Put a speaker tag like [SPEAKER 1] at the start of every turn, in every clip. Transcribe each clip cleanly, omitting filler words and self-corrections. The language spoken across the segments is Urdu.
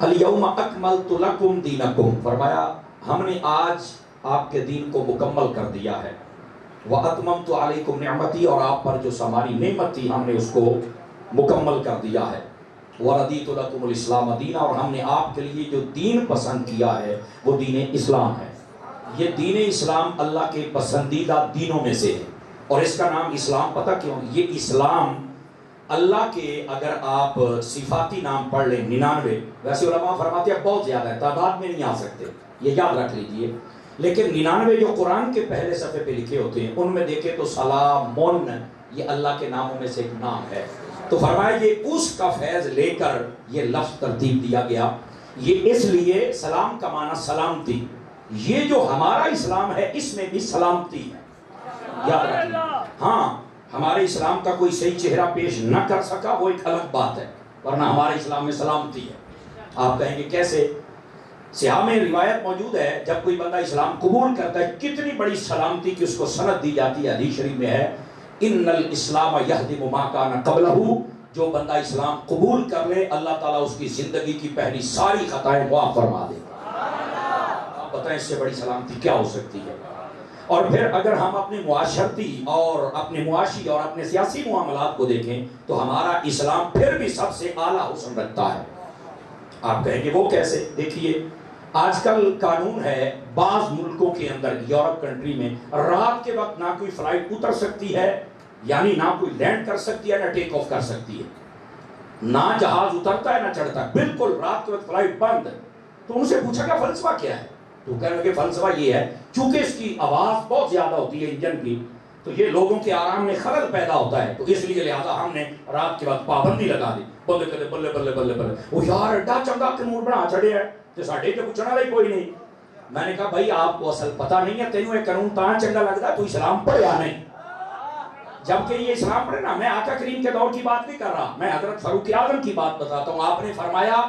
[SPEAKER 1] الیوم اکملت لکم دینکم، فرمایا ہم نے آج آپ کے دین کو مکمل کر دیا ہے، واتممت علیکم نعمتی، اور آپ پر جو ہماری نعمت تھی ہم نے اس کو مکمل کر دیا ہے، وردیت لکم الاسلام دینا، اور ہم نے آپ کے لیے جو دین پسند کیا ہے وہ دین اسلام ہے۔ یہ دین اسلام اللہ کے پسندیدہ دینوں میں سے ہے، اور اس کا نام اسلام پتہ کیوں؟ یہ اسلام اللہ کے، اگر آپ صفاتی نام پڑھ لیں 99، ویسے علماء فرماتے ہیں بہت زیادہ ہے، تعداد میں نہیں آ سکتے، یہ یاد رکھ لیجئے، لیکن 99 جو قرآن کے پہلے صفحے پہ لکھے ہوتے ہیں ان میں دیکھیں تو سلامون یہ اللہ کے ناموں میں سے ایک نام ہے۔ تو فرمایا یہ اس کا فیض لے کر یہ لفظ ترتیب دیا گیا، یہ اس لیے سلام کا معنی سلامتی، یہ جو ہمارا اسلام ہے اس میں بھی سلامتی ہے، یاد رکھیے۔ ہاں ہمارے اسلام کا کوئی صحیح چہرہ پیش نہ کر سکا وہ ایک الگ بات ہے، ورنہ ہمارے اسلام میں سلامتی ہے۔ آپ کہیں گے کیسے؟ صحاح میں روایت موجود ہے جب کوئی بندہ اسلام قبول کرتا ہے کتنی بڑی سلامتی کی اس کو سند دی جاتی ہے، حدیث شریف میں ہے ان الاسلام یہدم ما کان قبلہ، جو بندہ اسلام قبول کر لے اللہ تعالیٰ اس کی زندگی کی پہلی ساری خطائیں معاف فرما دے۔ آپ بتائیں اس سے بڑی سلامتی کیا ہو سکتی ہے؟ اور پھر اگر ہم اپنے معاشرتی اور اپنے معاشی اور اپنے سیاسی معاملات کو دیکھیں تو ہمارا اسلام پھر بھی سب سے اعلیٰ حسن رکھتا ہے۔ آپ کہیں گے وہ کیسے؟ دیکھیے آج کل قانون ہے بعض ملکوں کے اندر، یورپ کنٹری میں رات کے وقت نہ کوئی فلائٹ اتر سکتی ہے، یعنی نہ کوئی لینڈ کر سکتی ہے نہ ٹیک آف کر سکتی ہے، نہ جہاز اترتا ہے نہ چڑھتا ہے، بالکل رات کے وقت فلائٹ بند۔ تو ان سے پوچھا کہ فلسفہ کیا ہے؟ تو کہنے لگے فلسفہ یہ ہے چونکہ اس کی آواز بہت زیادہ ہوتی ہے انجن کی تو یہ لوگوں کے آرام میں خلل پیدا ہوتا ہے، تو اس لیے لہذا ہم نے رات کے وقت پابندی لگا دی۔ بندے کہتے بلے بلے بلے بلے، وہ یار ایڈا چنگا قانون بنا چڑھے ہے تو ساڈے تے پوچھنا لئی کوئی نہیں۔ میں نے کہا بھائی آپ کو اصل پتہ نہیں ہے، تینوں ایک قانون تاں چنگا لگتا ہے تو اسلام پڑھیا نہیں، جبکہ یہ اسلام پڑھے نا۔ میں آقا کریم کے دور کی بات نہیں کر رہا، میں حضرت فاروق اعظم کی بات بتاتا ہوں۔ آپ نے فرمایا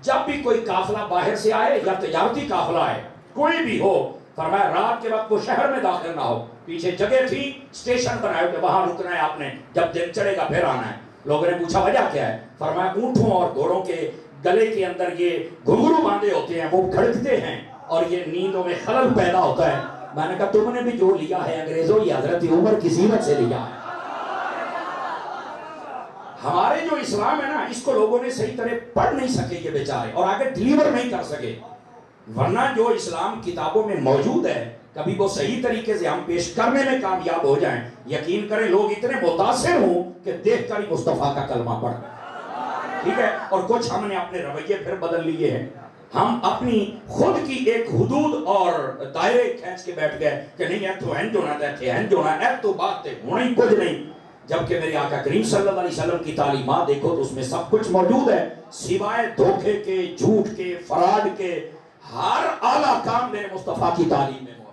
[SPEAKER 1] جب بھی کوئی قافلہ باہر سے آئے یا تجارتی قافلہ آئے کوئی بھی ہو، فرمایا رات کے وقت وہ شہر میں داخل نہ ہو، پیچھے جگہ تھی اسٹیشن بنائے کہ وہاں رکنا ہے آپ نے، جب دن چڑھے گا پھر آنا ہے۔ لوگوں نے پوچھا وجہ کیا ہے؟ فرمایا اونٹوں اور گھوڑوں کے گلے کے اندر یہ گھنگرو باندھے ہوتے ہیں، وہ کھڑکتے ہیں اور یہ نیندوں میں خلل پیدا ہوتا ہے۔ میں نے کہا تم نے بھی جو لیا ہے انگریزوں یہ حضرت عمر کی سیرت سے لیا ہے۔ ہمارے جو اسلام ہے نا اس کو لوگوں نے صحیح طرح پڑھ نہیں سکے یہ بیچارے، اور آگے ڈیلیور نہیں کر سکے، ورنہ جو اسلام کتابوں میں موجود ہے کبھی وہ صحیح طریقے سے ہم پیش کرنے میں کامیاب ہو جائیں، یقین کریں لوگ اتنے متاثر ہوں کہ دیکھ کر ہی مصطفیٰ کا کلمہ پڑھ، ٹھیک ہے۔ اور کچھ ہم نے اپنے رویے پھر بدل لیے ہیں، ہم اپنی خود کی ایک حدود اور دائرے کھینچ کے بیٹھ گئے کہ نہیں ہے تو ہنج ہونا ہے، ہنج ہونا ہے تو بات ہے ہونا ہی کچھ نہیں، جبکہ میرے آقا کریم صلی اللہ علیہ وسلم کی تعلیمات دیکھو تو اس میں سب کچھ موجود ہے، سوائے دھوکے کے، جھوٹ کے، فراڈ کے، ہر اعلیٰ کام میرے مصطفیٰ کی تعلیم میں موجود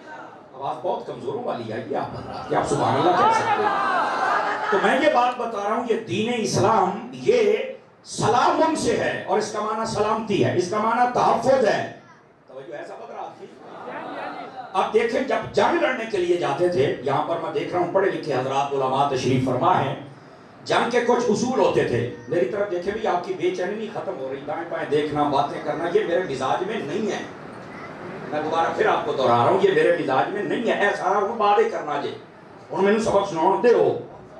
[SPEAKER 1] ہے۔ آواز بہت کمزوروں والی ہے یہ آپ بتا کہ آپ سبحان اللہ کہہ سکتے ہیں۔ تو میں یہ بات بتا رہا ہوں یہ دین اسلام یہ سلام سے ہے، اور اس کا معنی سلامتی ہے، اس کا معنی تحفظ ہے۔ توجہ ایسا پتہ رہا تھی۔ اب دیکھیں جب جنگ لڑنے کے لیے جاتے تھے، یہاں پر میں دیکھ رہا ہوں پڑھے لکھے حضرات علماء تشریف فرما ہیں، جنگ کے کچھ اصول ہوتے تھے۔ میری طرف دیکھیں بھی آپ کی بے چینی نہیں ختم ہو رہی، دائیں بائیں دیکھنا، باتیں کرنا، یہ میرے مزاج میں نہیں ہے۔ میں دوبارہ پھر آپ کو دہرا رہا ہوں یہ میرے مزاج میں نہیں ہے، اے سارا وہ باتیں کرنا جے ان میں سبق سناؤ دے ہو،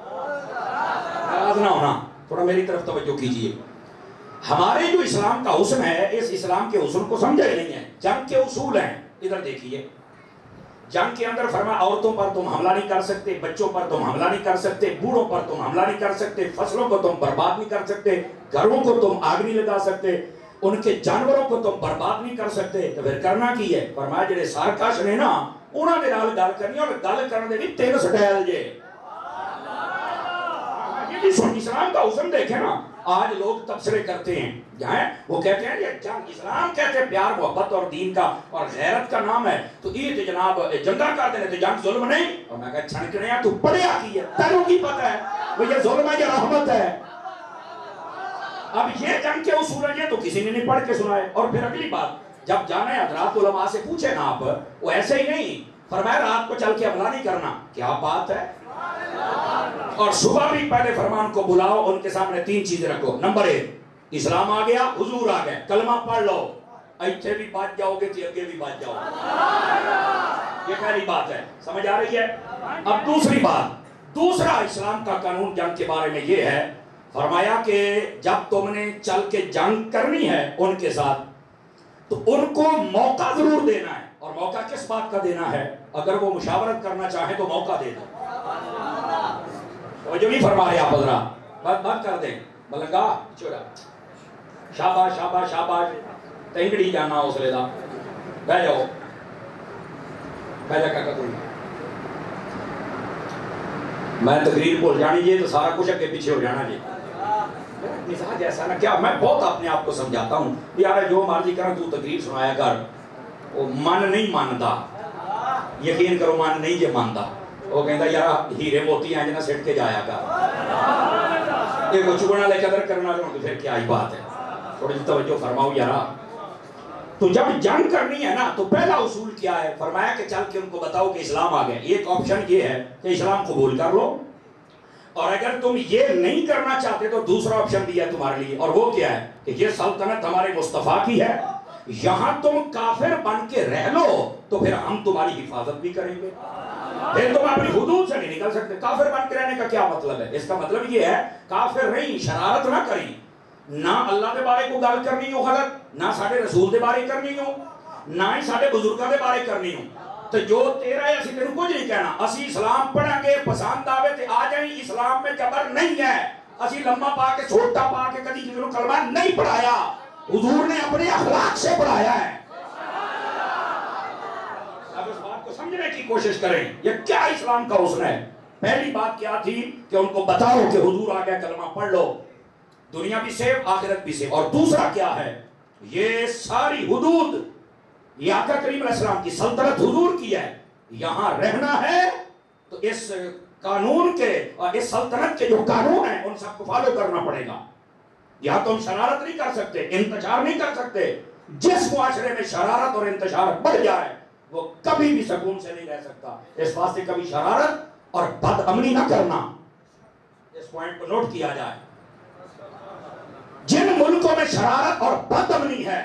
[SPEAKER 1] ناراض نہ ہونا، تھوڑا میری طرف توجہ کیجئے۔ ہمارے جو اسلام کا حسن ہے اس اسلام کے حسن کو سمجھا ہی نہیں ہے۔ جنگ کے اصول ہیں، ادھر دیکھیے، جنگ کے اندر فرمایا عورتوں پر تم حملہ نہیں کر سکتے، بچوں پر تم حملہ نہیں کر سکتے، بوڑھوں پر تم حملہ نہیں کر سکتے، فصلوں کو تم برباد نہیں کر سکتے، گھروں کو تم آگ نہیں لگا سکتے، ان کے جانوروں کو تم برباد نہیں کر سکتے۔ تو پھر کرنا کی ہے؟ فرمایا جڑے سارکش نے نا انہاں دے نال گل کرنی، اور گل کرن دے وچ 3 سٹائل جے۔ اسلام کا حسن دیکھیں نا، آج لوگ تبصرے کرتے ہیں جہاں وہ کہتے ہیں یہ جنگ، اسلام کہتے ہیں پیار محبت اور دین کا اور غیرت کا نام ہے، تو یہ تو جناب جنگا کر دینے تو جنگ ظلم نہیں۔ اور میں کہا چھنکنے ہیں تو پڑھیا کی ہے، تینوں کی پتہ ہے وہ یہ ظلم ہے یا رحمت ہے؟ اب یہ جنگ کے اصول ہیں یہ تو کسی نے نہیں پڑھ کے سنائے۔ اور پھر اگلی بات جب جانا ہے حضرات علماء سے پوچھے نا آپ، وہ ایسے ہی نہیں فرمایا رات کو چل کے حملہ نہیں کرنا، کیا بات ہے، اور صبح بھی پہلے فرمان کو بلاؤ، ان کے سامنے 3 چیزیں رکھو۔ نمبر 1 اسلام آ گیا، حضور آ گئے، کلمہ پڑھ لو، ایتھے بھی بچ جاؤ گے تھی اگے بھی بچ جاؤ گے۔ یہ پہلی بات ہے، سمجھ آ رہی ہے؟ اب دوسری بات، دوسرا اسلام کا قانون جنگ کے بارے میں یہ ہے، فرمایا کہ جب تم نے چل کے جنگ کرنی ہے ان کے ساتھ تو ان کو موقع ضرور دینا ہے، اور موقع کس بات کا دینا ہے؟ اگر وہ مشاورت کرنا چاہیں تو موقع دے دو۔ جو نہیں فرما رہے آپ حضرات، بات کر دیں ملنگا چھوڑا، شاباش شاباش شاباش، تینگڑی جانا اس لے دا، بہ جاؤ، بہ جا کا کوئی میں تقریر بول جانی جی تو سارا کچھ اگے پیچھے ہو جانا جی، مزاج ایسا نہ کیا، میں بہت اپنے آپ کو سمجھاتا ہوں یار جو مرضی کریں تو تقریر سنایا کر، وہ من نہیں مانتا، یقین کرو من نہیں جے مانتا، وہ کہندا یار ہیرے موتی ہیں جنہ سٹ کے جایا کر، یہ کو چگنا لے قدر کرنا تو پھر کیا ہی بات ہے، تھوڑی توجہ فرماؤ یارا۔ تو جب جنگ کرنی ہے نا تو پہلا اصول کیا ہے؟ فرمایا کہ چل کے ان کو بتاؤ کہ اسلام آ گیا۔ ایک آپشن یہ ہے کہ اسلام قبول کر لو، اور اگر تم یہ نہیں کرنا چاہتے تو دوسرا آپشن بھی ہے تمہارے لیے، اور وہ کیا ہے کہ یہ سلطنت ہمارے مصطفیٰ کی ہے، یہاں تم کافر بن کے رہ لو تو پھر ہم تمہاری حفاظت بھی کریں گے، پھر تم اپنی حدود سے نہیں نکل سکتے۔ کافر بن کے رہنے کا کیا مطلب ہے؟ اس کا مطلب یہ ہے کافر نہیں، شرارت نہ کریں، نہ اللہ دے بارے کو گل کرنی ہو غلط، نہ ساڑھے رسول دے بارے کرنی ہو، نہ ہی ساڑھے بزرگاں دے بارے کرنی ہو، تو جو تیرا ہے اسی تیرے کچھ نہیں کہنا، اسی اسلام پڑھیں گے، پسند آوے تے آ جائیں، اسلام میں جبر نہیں ہے، اسی لمحہ پا کے چھوٹا پا کے کدی کسی کو کلمہ نہیں پڑھایا، حضور نے اپنے اخلاق سے پڑھایا ہے۔ اب اس بات کو سمجھنے کی کوشش کریں، یہ کیا اسلام کا حسن ہے؟ پہلی بات کیا تھی کہ ان کو بتاؤ کہ حضور آ گیا، کلمہ پڑھ لو، دنیا بھی سیف آخرت بھی سیف۔ اور دوسرا کیا ہے؟ یہ ساری حدود یہ آقا کریم علیہ السلام کی سلطنت حضور کی ہے، یہاں رہنا ہے تو اس قانون کے اور اس سلطنت کے جو قانون ہیں ان سب کو فالو کرنا پڑے گا۔ یہاں تم شرارت نہیں کر سکتے، انتشار نہیں کر سکتے، جس معاشرے میں شرارت اور انتشار بڑھ جائے وہ کبھی بھی سکون سے نہیں رہ سکتا، اس واسطے کبھی شرارت اور بد امنی نہ کرنا، اس پوائنٹ کو نوٹ کیا جائے۔ جن ملکوں میں شرارت اور بد امنی ہے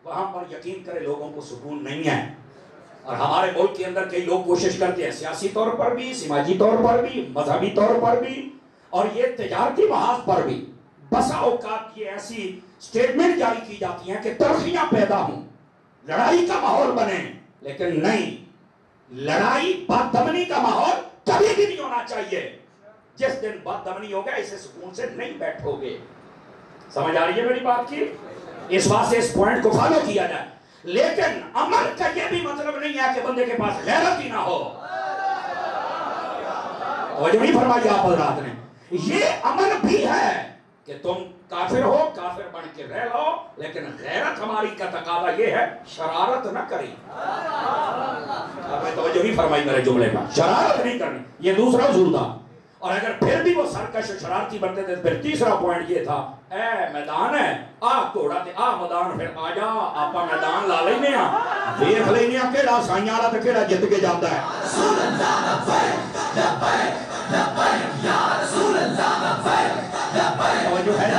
[SPEAKER 1] وہاں پر یقین کرے لوگوں کو سکون نہیں ہے، اور ہمارے ملک کے اندر کئی لوگ کوشش کرتے ہیں سیاسی طور پر بھی، سماجی طور پر بھی، مذہبی طور پر بھی، اور یہ تجارتی محاذ پر بھی بسا اوقات یہ ایسی سٹیٹمنٹ جاری کی جاتی ہیں کہ ترخیاں پیدا ہوں، لڑائی کا ماحول بنے، لیکن نہیں، لڑائی بد امنی کا ماحول کبھی بھی نہیں ہونا چاہیے۔ جس دن بد امنی ہوگا اسے سکون سے نہیں بیٹھو گے۔ سمجھ آ رہی ہے میری بات کی؟ اس واسطے اس پوائنٹ کو فالو کیا جائے، لیکن امن کا یہ بھی مطلب نہیں ہے کہ بندے کے پاس غیرت ہی نہ ہو۔ توجہ نہیں فرمائی آپ حضرات نے؟ یہ امن بھی ہے کہ تم کافر ہو، کافر بن کے رہ لو، لیکن غیرت ہماری کا تقاضا یہ ہے شرارت نہ کریں۔ آپ نے توجہ نہیں فرمائی میرے جملے پر، شرارت نہیں کرنی، یہ دوسرا اصول تھا۔ اور اگر پھر بھی وہ سرکش شرارتی بنتے تھے پھر تیسرا پوائنٹ یہ تھا، اے میدان ہے آ گھوڑا تے آ میدان، پھر آ جا آپا میدان لا لینے ہاں، دیکھ لینے ہاں کیڑا سائیاں والا تے کیڑا جت کے جاتا ہے۔ رسول اللہ لبیک لبیک لبیک یا رسول اللہ لبیک لبیک۔ توجہ ہے،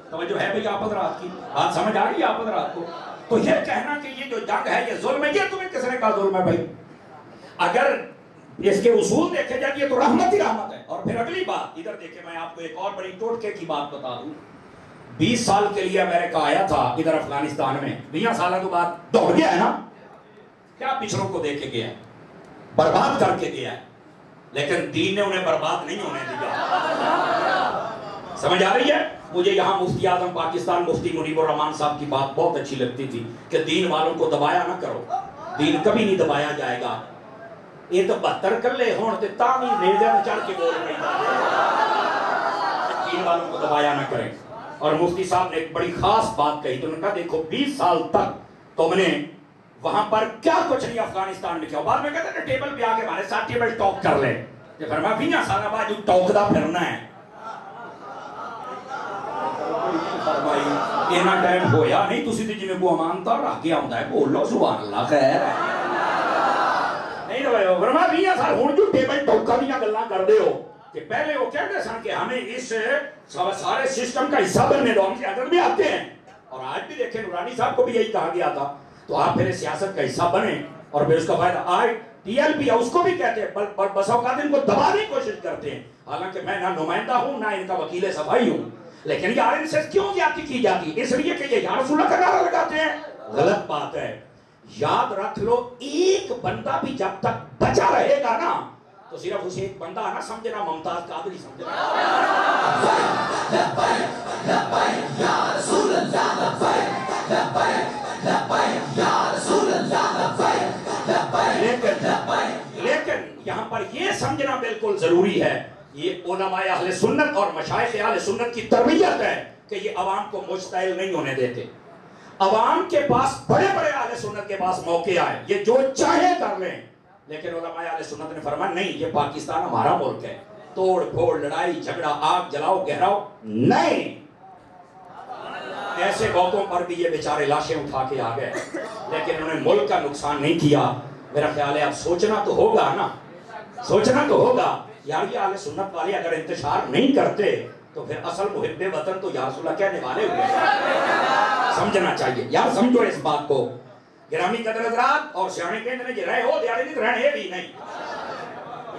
[SPEAKER 1] توجہ ہے بھئی آپ حضرات کی بات سمجھ آ رہی ہے آپ حضرات کو؟ تو یہ کہنا کہ یہ جو جنگ ہے یہ ظلم ہے، یہ تمہیں کس نے کہا ظلم ہے بھائی؟ اگر اس کے اصول دیکھے جائیں تو رحمت ہی رحمت ہے۔ اور پھر اگلی بات ادھر دیکھیں، میں آپ کو ایک اور بڑی ٹوٹکے کی بات بتا دوں۔ 20 سال کے لیے امریکہ آیا تھا ادھر افغانستان میں، 20 سالوں کے بعد دوڑ گیا ہے نا، کیا پچھڑوں کو دیکھ کے گیا، برباد کر کے گیا ہے، لیکن دین نے انہیں برباد نہیں ہونے دیا۔ سمجھ آ رہی ہے؟ مجھے یہاں مفتی اعظم پاکستان مفتی منیب الرحمان صاحب کی بات بہت اچھی لگتی تھی کہ دین والوں کو دبایا نہ کرو، دین کبھی نہیں دبایا جائے گا، یہ تو 72 کلے ہون تے تامی نیزے میں چڑھ کے بول رہی دین والوں کو دبایا نہ کریں۔ اور مفتی صاحب نے ایک بڑی خاص بات کہی، تو انہوں نے کہا دیکھو 20 سال تک تم نے وہاں پر کیا کچھ نہیں افغانستان میں کیا، بعد میں کہتے ہیں ٹیبل پہ آ کے ہمارے ساتھ ٹیبل ٹاک کر لے، یہ فرمایا 20 سال بعد جو ٹاک دا پھرنا ہے، اینا ٹائم ہویا نہیں، تسی تے جی میں کو امانتا رکھ کے آؤں ہے، بولو سبحان اللہ خیر ہے، نہیں تو فرمایا 20 سال ہون جو ٹیبل ٹاکا دیا گلنا کر دے ہو، کہ پہلے وہ کہتے سن کہ ہمیں اس سارے سسٹم کا حصہ بننے دو، ہم سیاست میں آتے ہیں، اور آج بھی دیکھیں نورانی صاحب کو بھی یہی کہا گیا تھا، تو آپ پھر سیاست کا حصہ بنیں اور پھر اس کا فائدہ آج ٹی ایل پی اس کو بھی کہتے ہیں، بس اوقات ان کو دبانے کی کوشش کرتے ہیں، حالانکہ میں نہ نمائندہ ہوں نہ ان کا وکیل صفائی ہوں، لیکن یار ان سے کیوں زیادتی کی جاتی ہے؟ اس لیے کہ یہ یا رسول اللہ کا نعرہ لگاتے ہیں، غلط بات ہے۔ یاد رکھ لو ایک بندہ بھی جب تک بچا رہے گا نا تو صرف اسے ایک بندہ نہ سمجھنا ممتاز قادری سمجھنا۔ لیکن یہاں پر یہ سمجھنا بالکل ضروری ہے، یہ علماء اہل سنت اور مشائخ اہل سنت کی تربیت ہے کہ یہ عوام کو مشتعل نہیں ہونے دیتے۔ عوام کے پاس بڑے بڑے اہل سنت کے پاس موقع آئے، یہ جو چاہے کر لیں، لیکن علماء اہل سنت نے فرمایا نہیں، یہ پاکستان ہمارا ملک ہے، توڑ پھوڑ لڑائی جھگڑا آگ جلاؤ گہراؤ نہیں۔ ایسے موقعوں پر بھی یہ بیچارے لاشیں اٹھا کے آ گئے، لیکن انہوں نے ملک کا نقصان نہیں کیا۔ میرا خیال ہے اب سوچنا تو ہوگا نا، سوچنا تو ہوگا یار یہ اہل سنت والے اگر انتشار نہیں کرتے تو پھر اصل محب وطن تو یا رسول اللہ کہنے والے ہوئے۔ سمجھنا چاہیے یار، سمجھو اس بات کو۔ گرامی قدر حضرات اور سیانے کہتے ہیں رہے ہو دیارے نہیں رہنے بھی نہیں،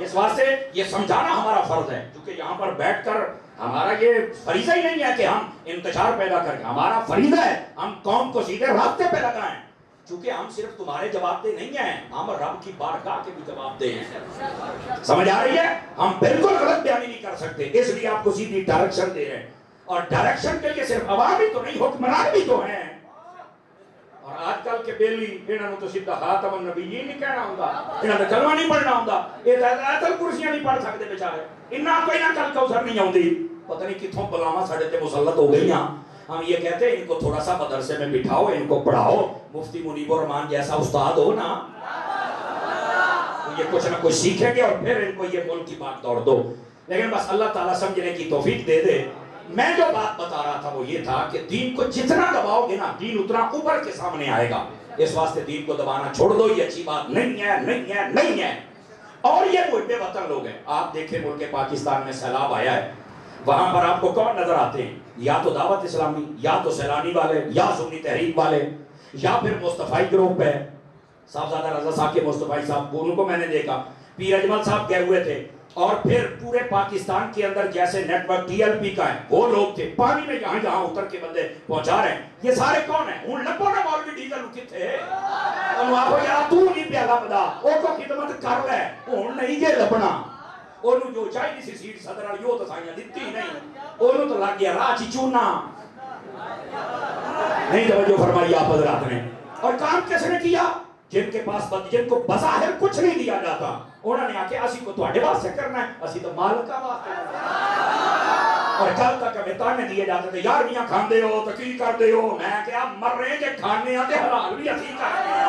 [SPEAKER 1] اس واسطے یہ سمجھانا ہمارا فرض ہے، کیونکہ یہاں پر بیٹھ کر ہمارا یہ فریضہ ہی نہیں ہے کہ ہم انتشار پیدا کریں، ہمارا فریضہ ہے ہم قوم کو سیدھے راستے پہ لگائیں، چونکہ ہم صرف تمہارے جواب دہ نہیں ہیں، ہم رب کی بارگاہ کے بھی جواب دہ ہیں۔ سمجھ آ رہی ہے؟ ہم بالکل غلط بیانی نہیں کر سکتے، اس لیے آپ کو سیدھی ڈائریکشن دے رہے ہیں، اور ڈائریکشن کے لیے صرف عوام ہی تو نہیں حکمران بھی تو ہیں۔ اور آج کل کے بیلی انہوں نے تو سیدھا خاتم النبیین نہیں کہنا ہوتا، انہوں نے کلمہ نہیں پڑھنا ہوتا، یہ آیت الکرسیاں نہیں پڑھ سکتے بیچارے، انہاں کوئی نہ کل کوثر نہیں ہوندی، پتہ نہیں کتھوں بلاواں ساڈے تے مسلط ہو گئی ہیں۔ ہم یہ کہتے ہیں ان کو تھوڑا سا مدرسے میں بٹھاؤ، ان کو پڑھاؤ، مفتی منیب الرحمان جیسا استاد ہو نا، یہ کچھ نہ کچھ سیکھیں گے اور پھر ان کو یہ ملک کی بات دوڑ دو۔ لیکن بس اللہ تعالیٰ سمجھنے کی توفیق دے دے۔ میں جو بات بتا رہا تھا وہ یہ تھا کہ دین کو جتنا دباؤ گے نا دین اتنا اوپر کے سامنے آئے گا، اس واسطے دین کو دبانا چھوڑ دو، یہ اچھی بات نہیں ہے، نہیں ہے، نہیں ہے۔ اور یہ محب وطن لوگ ہیں، آپ دیکھیں ملک پاکستان میں سیلاب آیا ہے، وہاں پر آپ کو کون نظر آتے ہیں؟ یا تو دعوت اسلامی، یا تو سیلانی والے، یا سنی تحریک والے، یا پھر مصطفی گروپ ہے، صاحبزادہ رضا صاحب کے مصطفی صاحب، ان کو میں نے دیکھا، پیر اجمل صاحب گئے ہوئے تھے، اور پھر پورے پاکستان کے اندر جیسے network T L P کا ہے وہ لوگ تھے، پانی میں یہاں جہاں اتر کے بندے پہنچا رہے ہیں، یہ سارے کون ہیں؟ ان لبوں نے مولوی ڈیزل رکھے تھے، انہوں آپ کو یہاں تو نہیں پیالا بدا، او کو خدمت کر لے، انہوں نہیں یہ لبنا، انہوں جو چاہیے سی سیٹ صدر علیو تو سائیاں دیتی نہیں، انہوں تو لگ گیا راہ چچونا، نہیں توجہ فرمائی آپ حضرات نے۔ اور کام کس نے کیا؟ جن کے پاس جن کو بظاہر کچھ نہیں دیا جاتا، انہوں نے آکے اسی کو تواڈے واسطے کرنا ہے، اسی تو مالکہ واسطے کرنا ہے۔ اور کل تک ہمیں تانے دیے جاتے تھے، یار میاں کھان دے ہو تو کی کر دے ہو، میں کیا مر رہے ہیں کہ کھانے آتے حلال بھی اسی کرنے ہیں۔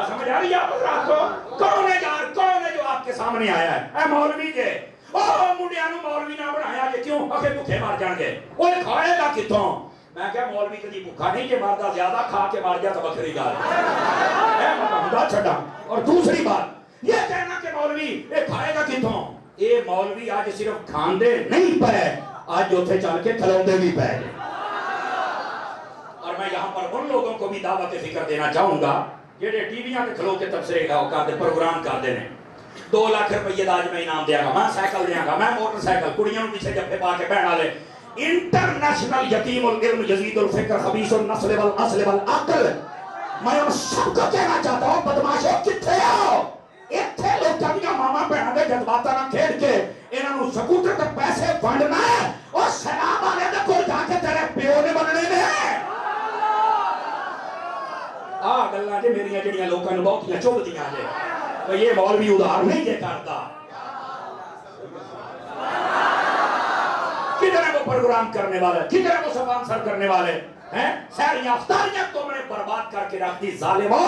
[SPEAKER 1] سمجھ آ رہی ہے آپ حضرات کو؟ کون ہے یار، کون ہے جو آپ کے سامنے آیا ہے؟ اے مولوی جے، اوہ منڈیانو مولوی نہ بنایا یہ کیوں؟ اکھے بھوکے مار جان گے، وہ کھائے گا کتوں؟ میں کہا مولوی کدی بھوکا نہیں کہ مردہ زیادہ کھا کے مار گیا تو بکری گال اے مطلب چھڑا۔ اور دوسری بات یہ کہنا کہ مولوی یہ کھائے گا کتوں، یہ مولوی آج صرف کھاندے نہیں پہ، آج جو تھے چل کے کھلوندے بھی پہ گئے۔ اور میں یہاں پر ان لوگوں کو بھی دعوت فکر دینا چاہوں گا جیڑے ٹی ویاں کے کھلو کے تبصرے کا پروگرام کر دینے، 2 لاکھ روپیے آج میں انعام دیا گا، میں سائیکل دیا گا، میں موٹر سائیکل، کڑیاں پیچھے جب پا کے بہن والے، انٹرنیشنل یتیم العلم یزید الفکر خبیث النسل والاصل والعقل۔ میں ان سب کو کہنا چاہتا ہوں بدماشو کتھے آؤ، اتھے لوگ کبھی ماما بہن دے جذباتہ نہ کھیل کے انہوں سکوٹر تے پیسے فنڈنا ہے اور سلام والے دے کو جا کے تیرے پیو نے بننے میں گلاں جے میریاں جڑیاں لوکاں نوں بہتیاں چوب دیاں جے، یہ مولوی ادھار نہیں جے کرتا۔ کدھر ہے وہ پروگرام کرنے والے، کدھر ہے وہ سپانسر کرنے والے ہیں؟ ساری افطاریاں تم نے برباد کر کے رکھ دی ظالمو،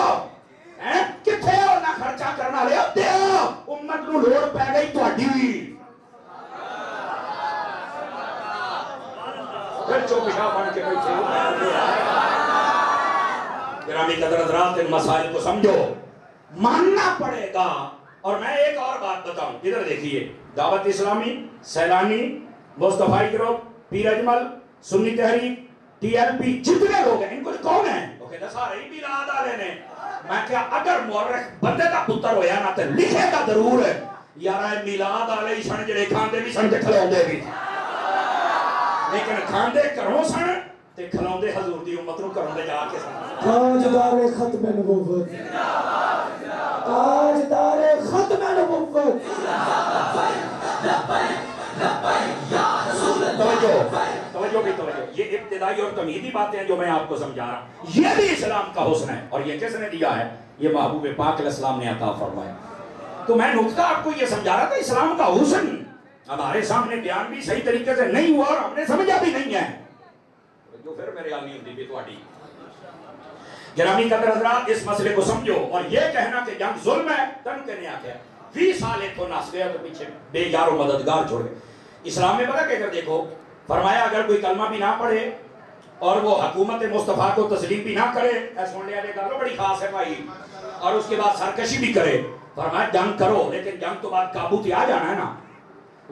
[SPEAKER 1] کتھے ہو نہ خرچہ کرنا لے دیو، امت نو لوڑ پہ گئی تہاڈی، پھر چوپشا بن کے بیٹھے ہو۔ گرامی قدر حضرات ان مسائل کو سمجھو، ماننا پڑے گا اور میں ایک اور بات بتاؤں، ادھر دیکھیے، دعوت اسلامی، سیلانی، مصطفی گروپ، پیر اجمل، سنی تحریک، ٹی ایل پی، جتنے لوگ ہیں ان کو کون ہیں؟ وہ کہتے سارے ہی میلاد والے نے۔ میں کیا اگر مورخ بندے دا پتر ہویا نا تے لکھے گا ضرور ہے یار میلاد والے ہی سن جڑے کھاندے بھی سن تے کھلاوندے بھی، لیکن کھاندے گھروں سن تے کھلاوندے حضور دی امت نوں گھروں دے جا کے سن۔
[SPEAKER 2] تاجدار ختم نبوت، تاجدار ختم نبوت،
[SPEAKER 1] توجہ بھی توجہ، یہ ابتدائی اور تمہیدی باتیں ہیں جو میں آپ کو سمجھا رہا ہوں۔ یہ بھی اسلام کا حسن ہے، اور یہ کس نے دیا ہے؟ یہ محبوب پاک علیہ السلام نے عطا فرمایا۔ تو میں نقطہ آپ کو یہ سمجھا رہا تھا، اسلام کا حسن ہمارے سامنے بیان بھی صحیح طریقے سے نہیں ہوا اور ہم نے سمجھا بھی نہیں ہے، جو پھر میرے حال نہیں ہوتی بھی تھوڑی۔ گرامی قدر حضرات، اس مسئلے کو سمجھو، اور یہ کہنا کہ جنگ ظلم ہے تن کہنے آتے ہیں 20 سال ایک تو ناس گیا تو پیچھے بے یار و مددگار چھوڑ گئے۔ اسلام میں بڑا کہہ کر دیکھو، فرمایا اگر کوئی کلمہ بھی نہ پڑھے اور وہ حکومت مصطفیٰ کو تسلیم بھی نہ کرے، سن لیا دے گا بڑی خاص ہے بھائی، اور اس کے بعد سرکشی بھی کرے، فرمایا جنگ کرو، لیکن جنگ تو بعد قابو تے آ جانا ہے نا۔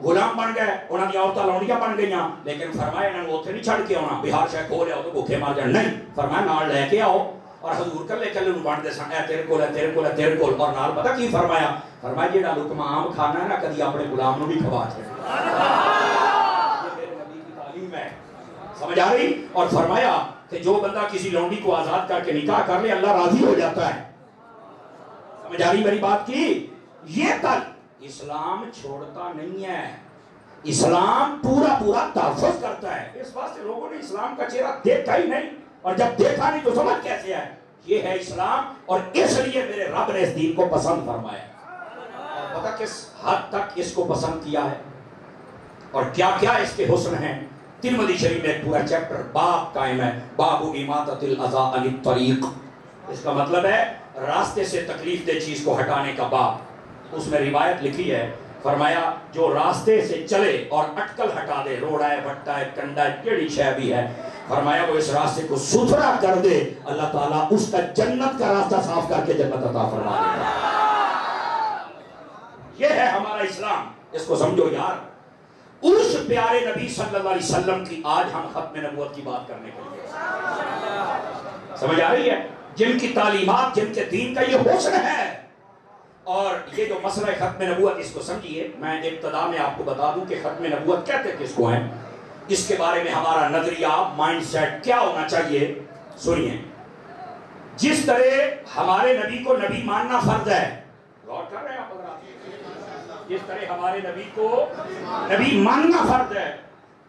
[SPEAKER 1] غلام بن گئے، انہوں نے عورتیں لونڈیاں بن گئیاں، لیکن فرمایا انہوں نے اوتھے نہیں چھڑ کے آنا بہار شاہ کھو لیا تو بھوکے مار جان، نہیں، فرمایا نال لے کے آؤ، اور حضور کلے کلے انہوں بانٹ دے سن، اے تیرے کول ہے تیرے کول ہے تیرے کول، اور نال پتہ کی فرمایا؟ فرمایا جیڑا لقمہ عام کھانا ہے نا کدی اپنے غلام نو بھی کھوا چھڑے۔ یہ میرے نبی کی تعلیم ہے، سمجھ آ رہی؟ اور فرمایا کہ جو بندہ کسی لونڈی کو آزاد کر کے نکاح کر لے اللہ راضی ہو جاتا ہے۔ سمجھ آ رہی میری بات کی؟ یہ تک اسلام چھوڑتا نہیں ہے، اسلام پورا پورا تحفظ کرتا ہے۔ اس واسطے لوگوں نے اسلام کا چہرہ دیکھا ہی نہیں، اور جب دیکھا نہیں تو سمجھ کیسے ہے؟ یہ ہے اسلام، اور اس لیے میرے رب نے اس دین کو پسند فرمایا۔ اور پتہ کس حد تک اس کو پسند کیا ہے اور کیا کیا اس کے حسن ہیں؟ ترمذی شریف میں ایک پورا چیپٹر باب قائم ہے، باب اماطۃ الاذی عن الطریق۔ اس کا مطلب ہے راستے سے تکلیف دہ چیز کو ہٹانے کا باب۔ اس میں روایت لکھی ہے، فرمایا جو راستے سے چلے اور اٹکل ہٹا دے، روڑا ہے، بھٹا ہے، کنڈا ہے، کیڑی شے بھی ہے، فرمایا وہ اس راستے کو ستھرا کر دے، اللہ تعالیٰ اس کا جنت کا راستہ صاف کر کے جنت عطا فرما دے گا۔ یہ ہے ہمارا اسلام، اس کو سمجھو یار۔ اس پیارے نبی صلی اللہ علیہ وسلم کی آج ہم ختم نبوت کی بات کرنے کے لیے، سمجھ آ رہی ہے؟ جن کی تعلیمات، جن کے دین کا یہ حسن ہے، اور یہ جو مسئلہ ختم نبوت، اس کو سمجھیے۔ میں ابتدا میں آپ کو بتا دوں کہ ختم نبوت کہتے کس کو ہیں، اس کے بارے میں ہمارا نظریہ، مائنڈ سیٹ کیا ہونا چاہیے، سنیے۔ جس طرح ہمارے نبی کو نبی ماننا فرض ہے، غور کر رہے ہیں آپ حضرات؟ جس طرح ہمارے نبی کو نبی ماننا فرض ہے،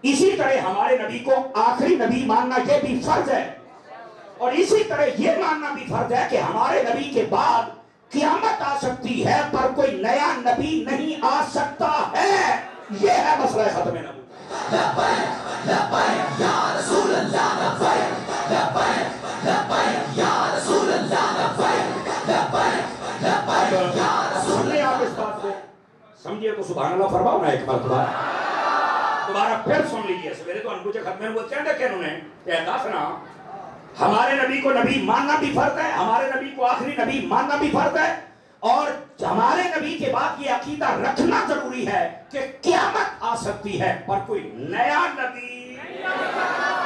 [SPEAKER 1] اسی طرح ہمارے نبی کو آخری نبی ماننا یہ بھی فرض ہے، اور اسی طرح یہ ماننا بھی فرض ہے کہ ہمارے نبی کے بعد قیامت آ سکتی ہے پر کوئی نیا نبی نہیں آ سکتا ہے۔ یہ ہے مسئلہ ختم نبوت۔ لبیک لبیک یا رسول اللہ، لبیک لبیک لبیک یا رسول اللہ، لبیک لبیک لبیک یا رسول اللہ۔ آپ اس بات کو سمجھیے تو سبحان اللہ فرماؤ نا ایک مرتبہ، دوبارہ پھر سن لیجیے۔ سویرے تو انکو ختم نبوت کیا کہ انہوں نے کہتا سنا، ہمارے نبی کو نبی ماننا بھی فرض ہے، ہمارے نبی کو آخری نبی ماننا بھی فرض ہے، اور ہمارے نبی کے بعد یہ عقیدہ رکھنا ضروری ہے کہ قیامت آ سکتی ہے پر کوئی نیا نبی۔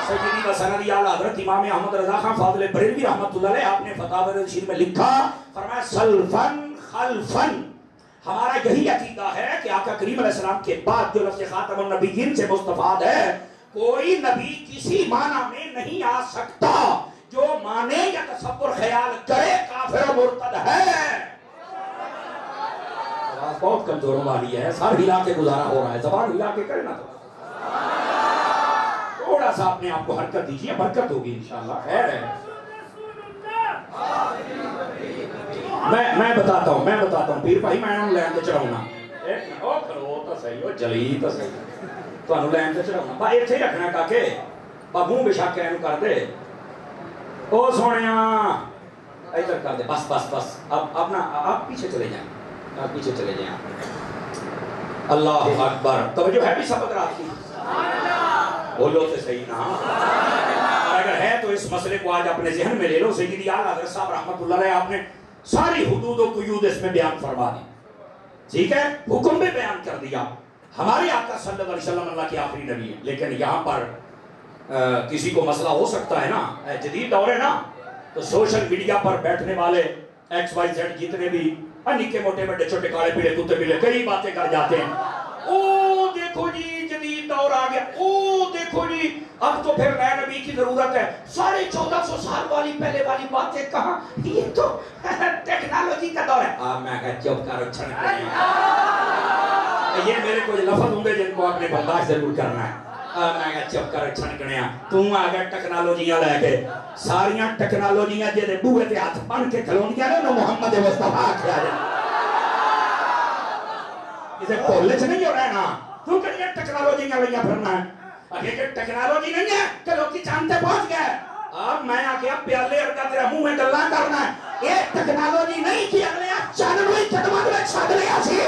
[SPEAKER 1] سیدی و سندی اعلیٰ حضرت امام احمد رضا خان فاضل بریلوی رحمۃ اللہ علیہ، آپ نے فتاوی رشید میں لکھا، فرمایا سلفن خلفن، ہمارا یہی عقیدہ ہے کہ آقا کریم علیہ السلام کے بعد جو لفظ خاتم النبیین سے مستفاد ہے، کوئی نبی کسی معنی میں نہیں آ سکتا، جو مانے یا تصور خیال کرے کافر و مرتد ہے۔ آواز بہت کمزوروں والی ہے، سر ہلا کے گزارا ہو رہا ہے، زبان ہلا کے کرے نا تو تھوڑا سا اپنے آپ کو حرکت دیجیے، برکت ہوگی انشاءاللہ، خیر ہے۔ میں بتاتا ہوں پیر بھائی، میں انہوں لین تے چڑھاؤں او کھلو تو صحیح، او جلی تو صحیح، تو انہوں لین تے چڑھاؤں بھائی اتھے ہی رکھنا کاکے، بابوں بے شاک کہنو کر دے، او سونیاں ادھر کر دے، بس بس بس، اب نا آپ پیچھے چلے جائیں، آپ پیچھے چلے جائیں۔ اللہ اکبر، توجہ ہے بھی سبق رات کی؟ بولو تو صحیح نا، اور اگر ہے تو اس مسئلے کو آج اپنے ذہن میں لے لو۔ سیدی اعلیٰ حضرت صاحب رحمۃ اللہ علیہ، آپ نے ساری حدود و قیود اس میں بیان فرما دی۔ ٹھیک ہے، حکم بھی بیان کر دیا. ہمارے آقا صلی اللہ علیہ وسلم اللہ کے آخری نبی ہیں. لیکن یہاں پر کسی کو مسئلہ ہو سکتا ہے نا، جدید دور ہے نا، تو سوشل میڈیا پر بیٹھنے والے ایکس وائی زیڈ جتنے بھی نکے موٹے بڑے چھوٹے کالے پیلے کتے پیلے کئی باتیں کر جاتے ہیں. او دیکھو جی جدید دور آ گیا، او دیکھو جی اب تو پھر نئے نبی کی ضرورت ہے. 1450 سال والی پہلے والی باتیں کہاں، یہ تو ٹیکنالوجی کا دور ہے. میں کہا چپ کرو چھڑکے. یہ میرے کوئی لفظ ہوں گے جن کو آپ نے برداشت ضرور کرنا ہے. میں کہا چپ کرو چھڑکنے. تم آگے ٹیکنالوجیاں لے کے ساریاں ٹیکنالوجیاں جہاں بوئے تے ہاتھ بن کے کھلونیاں نے محمد مصطفیٰ کیا جائے. اسے کالج نہیں ہو رہا ہے نا، کیوں کہ یہ ٹیکنالوجیاں لیا پھرنا ہے. اگر یہ ٹیکنالوجی نہیں ہے کہ لوگ کی چاند پہ پہنچ گئے. اب میں آ گیا پیالے ارگا تیرا منہ میں گلا کرنا ہے. یہ ٹیکنالوجی نہیں کی اگلے چانوئی قدمات میں چھڑ لیا سی.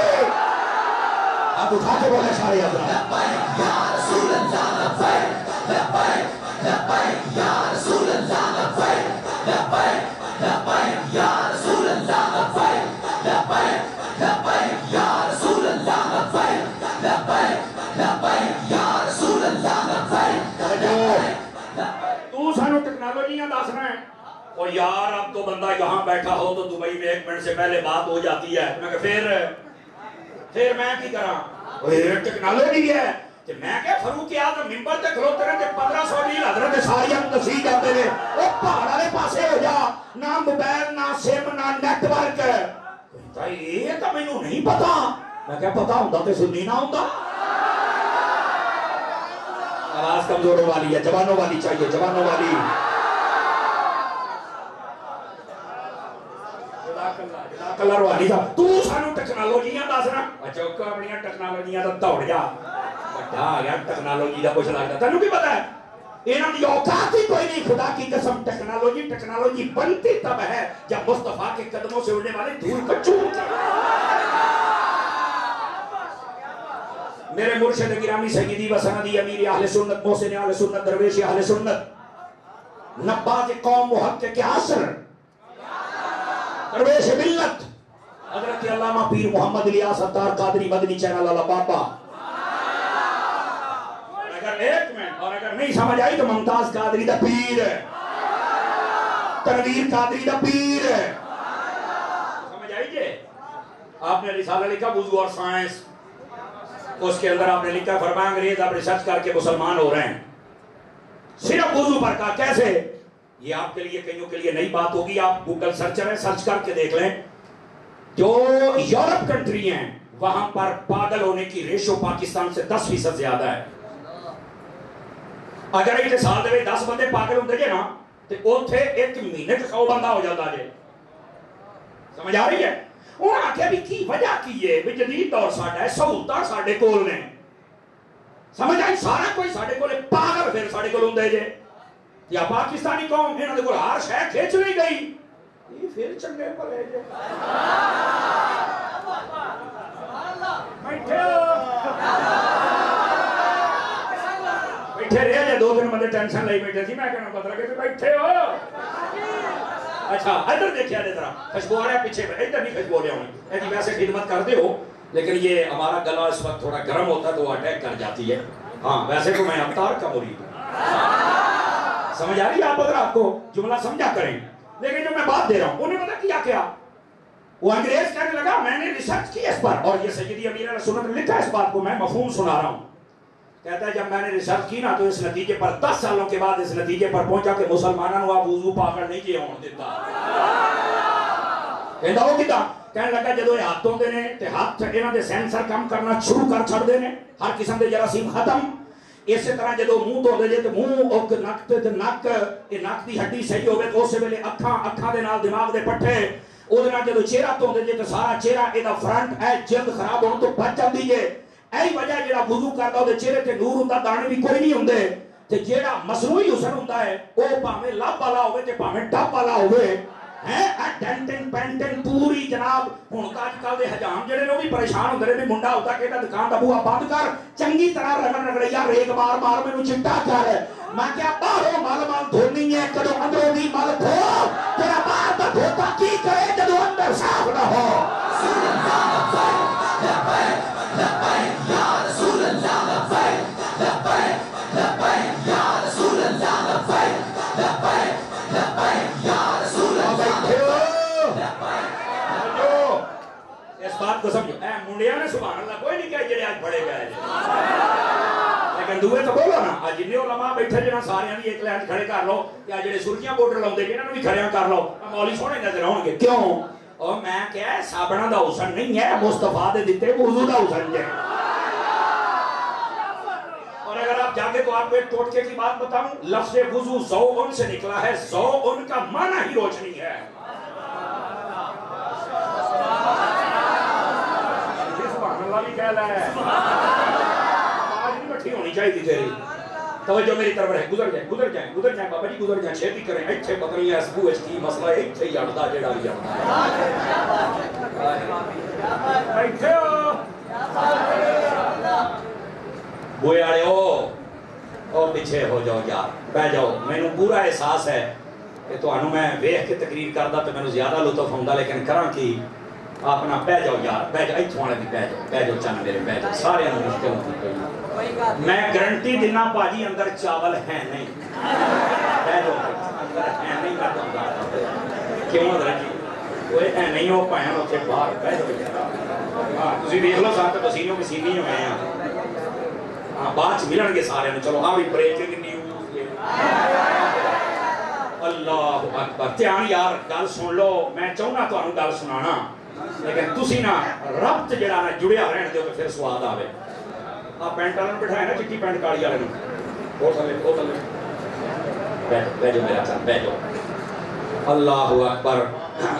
[SPEAKER 1] اب اٹھا کے بولے سارے حضرات لبیک یا رسول اللہ لبیک لبیک لبیک یا رسول اللہ لبیک لبیک لبیک یا رسول اللہ لبیک لبیک لبیک یا رسول اللہ لبیک لبیک لبیک یا رسول اللہ لبیک. تو سانو ٹیکنالوجیاں دس رہے ہیں. اور یار اب تو بندہ یہاں بیٹھا ہو تو دبئی میں 1 منٹ سے پہلے بات ہو جاتی ہے. میں کہ پھر میں کی کراں، یہ ٹیکنالوجی ہے. کہ میں کہ فاروق اعظم منبر تے کھلوتے رہے 1500 میل حضرت ساریاں دسی جاتے ہیں. وہ پہاڑ والے پاسے ہو جا، نہ موبائل نہ سم نہ نیٹ ورک. یہ تو مینوں نہیں پتا. میں کیا پتا ہوندا تے سنی نہ ہوندا. آواز کمزوروں والی ہے، جوانوں والی چاہیے، جوانوں والی. کلر والی دا تو سانو ٹیکنالوجیاں دس رہا. اچھا اپنی ٹیکنالوجیاں دا دوڑ جا. بڑا آ گیا ٹیکنالوجی دا کچھ لگتا. تینوں کی پتا ہے انہاں دی اوقات ہی کوئی نہیں. خدا کی قسم ٹیکنالوجی بنتی تب ہے جب مصطفیٰ کے قدموں سے اڑنے والے دھول کو چومتے. میرے مرشد گرامی سیدی و سندی امیر اہل سنت محسن اہل سنت درویش اہل سنت نبات قوم محقق عصر درویش ملت حضرت علامہ پیر محمد الیاس ستار قادری مدنی چینل والا پاپا. اگر 1 منٹ اور اگر نہیں سمجھ آئی تو ممتاز قادری دا پیر، تنویر قادری دا پیر. سمجھ آئی جے؟ آپ نے رسالہ لکھا وضو اور سائنس، اس کے اندر آپ نے لکھا فرمایا انگریز اب ریسرچ کر کے مسلمان ہو رہے ہیں صرف وضو پر. کا کیسے؟ یہ آپ کے لیے کئیوں کے لیے نئی بات ہوگی. آپ گوگل سرچر ہیں، سرچ کر کے دیکھ لیں. جو یورپ کنٹری ہیں وہاں پر پاگل ہونے کی ریشو پاکستان سے 10% زیادہ ہے. اگر ایک سال دے 10 بندے پاگل ہوندے جے نا تو اوتھے 1 مہینے 100 بندہ ہو جاتا جے. سمجھ آ رہی ہے؟ انہوں نے آکھیا بھی کی وجہ کی ہے بھی جدید دور ساڑھا ہے، سہولتاں ساڑھے کول نے. سمجھ آئی؟ سارا کوئی ساڑھے کولے پاگل پھر ساڑھے کول ہوندے جے. یا پاکستانی قوم انہوں نے کول ہر شے کھچ نہیں گئی. یہ پھر چنگے پلے جے. بیٹھے رہے جے 2 بندے ٹینشن لئی بیٹھے سی. میں کہنا پتہ لگے کہ بیٹھے ہو. اچھا ادھر دیکھیا دے ذرا خوشبو آ رہا ہے پیچھے. ادھر بھی خوشبو لے آؤں. ایسی ویسے خدمت کر دے ہو لیکن یہ ہمارا گلا اس وقت تھوڑا گرم ہوتا ہے تو اٹیک کر جاتی ہے. ہاں ویسے تو میں ابتار کا مرید ہوں. سمجھ آ رہی ہے؟ آپ اگر آپ کو جملہ سمجھا کریں. لیکن جو میں بات دے رہا ہوں انہیں پتا کیا وہ انگریز کہنے لگا میں نے ریسرچ کی اس پر. اور یہ سیدی امیر علیہ سنت نے لکھا اس بات کو، میں مفہوم سنا رہا ہوں. کہتا ہے جب میں نے ریسرچ کی نا تو اس نتیجے پر 10 سالوں کے بعد اس نتیجے پر پہنچا کہ مسلمانوں آپ وضو پاکڑ نہیں کیا ہون دیتا. کہتا ہو کتا کہنے لگا جدو یہ ہاتھوں دے نے تے ہاتھ انہاں دے سینسر کم کرنا شروع کر چھڑ دے نے، ہر قسم دے جراثیم ختم. اسی طرح جدو منہ تو دے جے تے منہ اوک نک تے نک یہ نک دی ہڈی صحیح ہوے تو اسے ویلے اکھاں دے نال دماغ دے پٹھے اودے نال جدو چہرہ تو دے جے تے سارا چہرہ اے دا فرنٹ اے جلد خراب ہون تو بچ جاندی ہے. ایہی وجہ جڑا وضو کردا او دے چہرے تے نور ہوندا دانے بھی کوئی نہیں ہوندے تے جیڑا مصنوعی حسن ہوندا ہے او بھاویں لب والا ہوے تے بھاویں ڈب والا ہوے ہے. ڈینٹن پینٹن پوری جناب ہن تا اج کل دے حجام جڑے نے بھی پریشان ہوندے نے منڈا ہوتا کہ دکان دا بوہا بند کر چنگی طرح رگڑیا ریگ مار مار مینوں چٹا کر. میں کیا باہروں مال دھونی ہے کدو اندروں دی مال دھو. تیرا باہر دا دھوتا کی کرے جدو اندر صاف نہ ہو. تو سمجھو اے منڈیاں نے سبحان اللہ کوئی نہیں کہے جڑے آج بڑے گئے لیکن دوے تو بولو نا آج جنہیں علماء بیٹھے جنا سارے دی ایک لائن کھڑے کر لو یا جڑے سرخیاں بورڈر لاؤندے جنہاں نوں بھی کھڑیاں کر لو مولوی سونے نظر آؤ گے کیوں اور میں کیا صابنہ دا حسن نہیں ہے مصطفیٰ دے دیتے وضو دا حسن ہے اور اگر آپ جاگے تو آپ کو ایک ٹوٹکے کی بات بتاؤں لفظ وضو ضوء سے نکلا ہے ضوء کا معنی ہی روشنی ہے سبحان اللہ بھی کہہ رہا ہے آج نہیں بٹھی ہونی چاہیے تھی تیری توجہ میری طرف رہے گزر جائیں بابا جی گزر جائیں چھیتی کریں اچھے پتنی ہے اسبو اس کی مسئلہ اچھے ہی اڑتا جڑا بھی اڑتا بوئے آڑے او پیچھے ہو جاؤ یار بہ جاؤ میں نے پورا احساس ہے کہ تو انہوں میں ویخ کے تقریر کردا تو میں نے زیادہ لطف ہوندا لیکن کراں کی اپنا بہ جاؤ یار بہ جاؤ ایتھوں والے بھی بہ جاؤ چن میرے بہ جاؤ سارے انہوں مشکل ہوتی میں گارنٹی دینا باجی اندر چاول ہے نہیں بہ جاؤ اندر ہے نہیں کرتا کیوں حضرت جی وہ ہے نہیں ہو پائے ہیں اتنے باہر بہ جاؤ یار ہاں تسی دیکھ لو ساتھ پسینوں پسینی ہوئے ہیں بعد ملن گے سارے نے چلو بھی بریکنگ نیوز اللہ اکبر دھیان یار گل سن لو میں چاہنا تو گل سنانا لیکن تسی نا ربط جڑا نا جڑیا رہن دیو تو پھر سواد آوے آپ پینٹ والے بٹھائے نا چٹی پینٹ کاڑی والے وہ تھلے بہ جاؤ میرا چل بہ جاؤ اللہ اکبر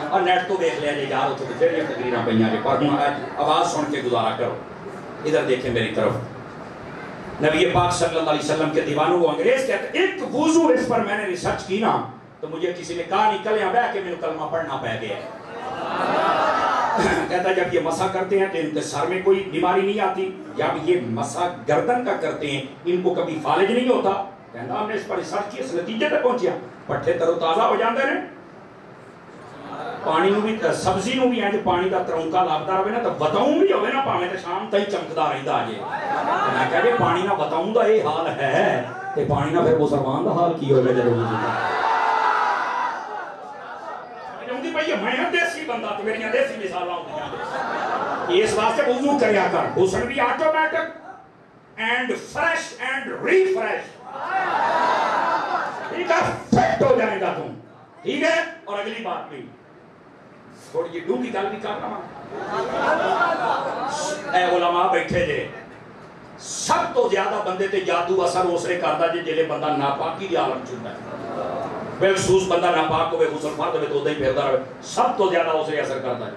[SPEAKER 1] اور نیٹ تو دیکھ لیا جی یار اتنے پھر یہ تقریراں پہ جی پر ہوں آواز سن کے گزارا کرو ادھر دیکھیں میری طرف نبی پاک صلی اللہ علیہ وسلم کے دیوانوں کو انگریز کہتے ہیں ایک وضو اس پر میں نے ریسرچ کی نا تو مجھے کسی نے کہا نہیں کل یہاں بیٹھ کے میں نے کلمہ پڑھنا پہ گیا کہتا جب یہ مسح کرتے ہیں تو ان کے سر میں کوئی بیماری نہیں آتی جب یہ مسح گردن کا کرتے ہیں ان کو کبھی فالج نہیں ہوتا کہتا ہم نے اس پر ریسرچ کی اس نتیجے تک پہنچیا پٹھے تر و تازہ ہو جاندے ہیں پانی نو بھی سبزی نو بھی ہے جو پانی دا ترونکا لابدا رہے نا تو بتاؤں بھی ہوئے نا پاویں تے شام تئی چمکدا رہندا جے میں کہہ دے پانی نہ بتاؤں دا یہ حال ہے تے پانی نہ پھر مسلمان دا حال کی ہوگا جدوں جوندی بھائی میں دیسی بندہ تے میریاں دیسی مثالاں ہوندیاں اس واسطے وضو کریا کر حسن بھی automatic and fresh and refresh ٹھیک ہے فٹ ہو جائے گا تم ٹھیک ہے اور اگلی بات بھی تھوڑی جی ڈونگی گل بھی کرنا اے علماء بیٹھے جے سب تو زیادہ بندے تے جادو اثر اسرے کردا جے جلے بندہ ناپاکی دی عالم چندا ہے بالخصوص بندہ ناپاک ہوئے غسل فرض ہوئے تو دے پھردا رہے سب تو زیادہ اسرے اثر کردا ہے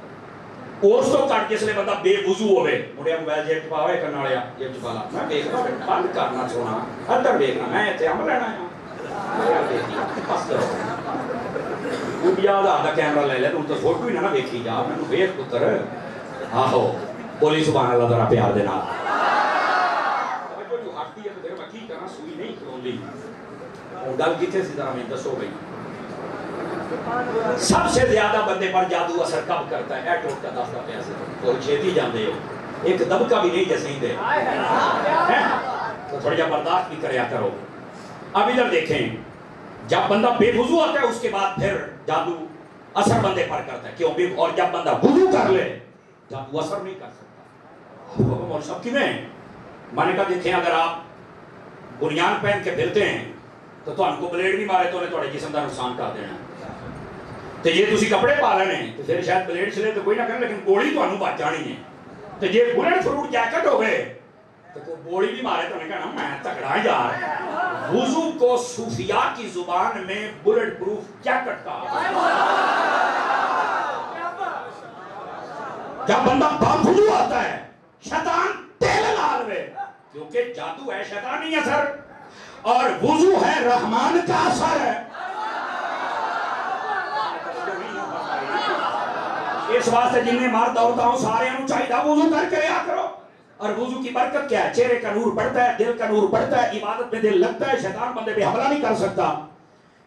[SPEAKER 1] اس تو کٹ جس لے بندہ بے وضو ہوئے مڑیا موبائل جیب چپا ہوئے کرنا والیا جیب چپا لا میں دیکھنا بند کرنا سونا ادھر دیکھنا میں اتنے ہم لینا ہے بس وہ بیاد آدھا کیمرہ لے لے تو فوٹو ہی نہ دیکھی جا میں نے ویخ پتر آہو بولی سبحان اللہ ذرا پیار دینا جو ہٹتی ہے تو پھر میں کی کرنا سوئی نہیں کھلوں دی گل کتنے سی ذرا میں دسو بھئی سب سے زیادہ بندے پر جادو اثر کب کرتا ہے ایٹوٹ کا دستہ پیسے تو چھیتی جاندے ہو ایک دبکہ بھی نہیں جیسے ہی دے تو تھوڑی جا برداشت بھی کریا کرو اب ادھر دیکھیں جب بندہ بے وضو آتا ہے اس کے بعد پھر جادو اثر بندے پر کرتا ہے کیوں بھی اور جب بندہ وضو کر لے جادو اثر نہیں کر سکتا مول صاحب کی میں نے کہا دیکھیں اگر آپ بنیان پہن کے پھرتے ہیں تو تو ان کو بلیڈ بھی مارے تو انہیں تھوڑے جسم کا نقصان کر دینا تو یہ تسی کپڑے پا لینے تو پھر شاید بلیڈ چلے تو کوئی نہ کریں لیکن گولی تو انہوں بچ جانی ہے تو یہ بلٹ فروٹ جیکٹ ہو گئے تو گولی بھی مارے تو انہیں کہنا میں تکڑا یار وضو کو صوفیاء کی زبان میں بلٹ پروف جیکٹ کہا جب بندہ باوضو آتا ہے شیطان تیل لال میں کیونکہ جادو ہے شیطانی اثر اور وضو ہے رحمان کا اثر ہے اس واسطے جنہیں مرد عورتوں سارے انہوں چاہیے وضو کر کے رہا کرو اور وضو کی برکت کیا ہے چہرے کا نور بڑھتا ہے دل کا نور بڑھتا ہے عبادت میں دل لگتا ہے شیطان بندے پہ حملہ نہیں کر سکتا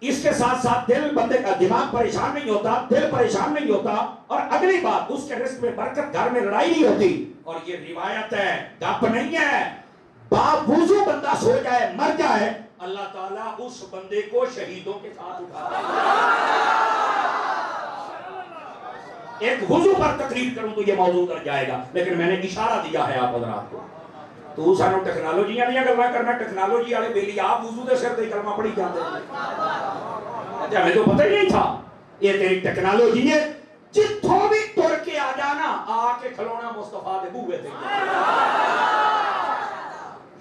[SPEAKER 1] اس کے ساتھ ساتھ دل بندے کا دماغ پریشان نہیں ہوتا دل پریشان نہیں ہوتا اور اگلی بات اس کے رزق میں برکت گھر میں لڑائی نہیں ہوتی اور یہ روایت ہے گپ نہیں ہے باوضو بندہ سو جائے مر جائے اللہ تعالیٰ اس بندے کو شہیدوں کے ساتھ اٹھاتا ہے ایک وضو پر تقریر کروں تو یہ موضوع در جائے گا، لیکن میں نے اشارہ دیا ہے آپ حضرات کو. تو سانو ٹیکنالوجیاں دیا گلا کرنا، ٹیکنالوجی والے بیلی آپ وضو دے سر تے کلمہ پڑھی جاندے ہیں. ہمیں تو پتہ ہی نہیں تھا یہ تیری ٹیکنالوجی ہے. جتھوں بھی ٹر کے آ جانا آ کے کھلونا مصطفیٰ دے بوے تے.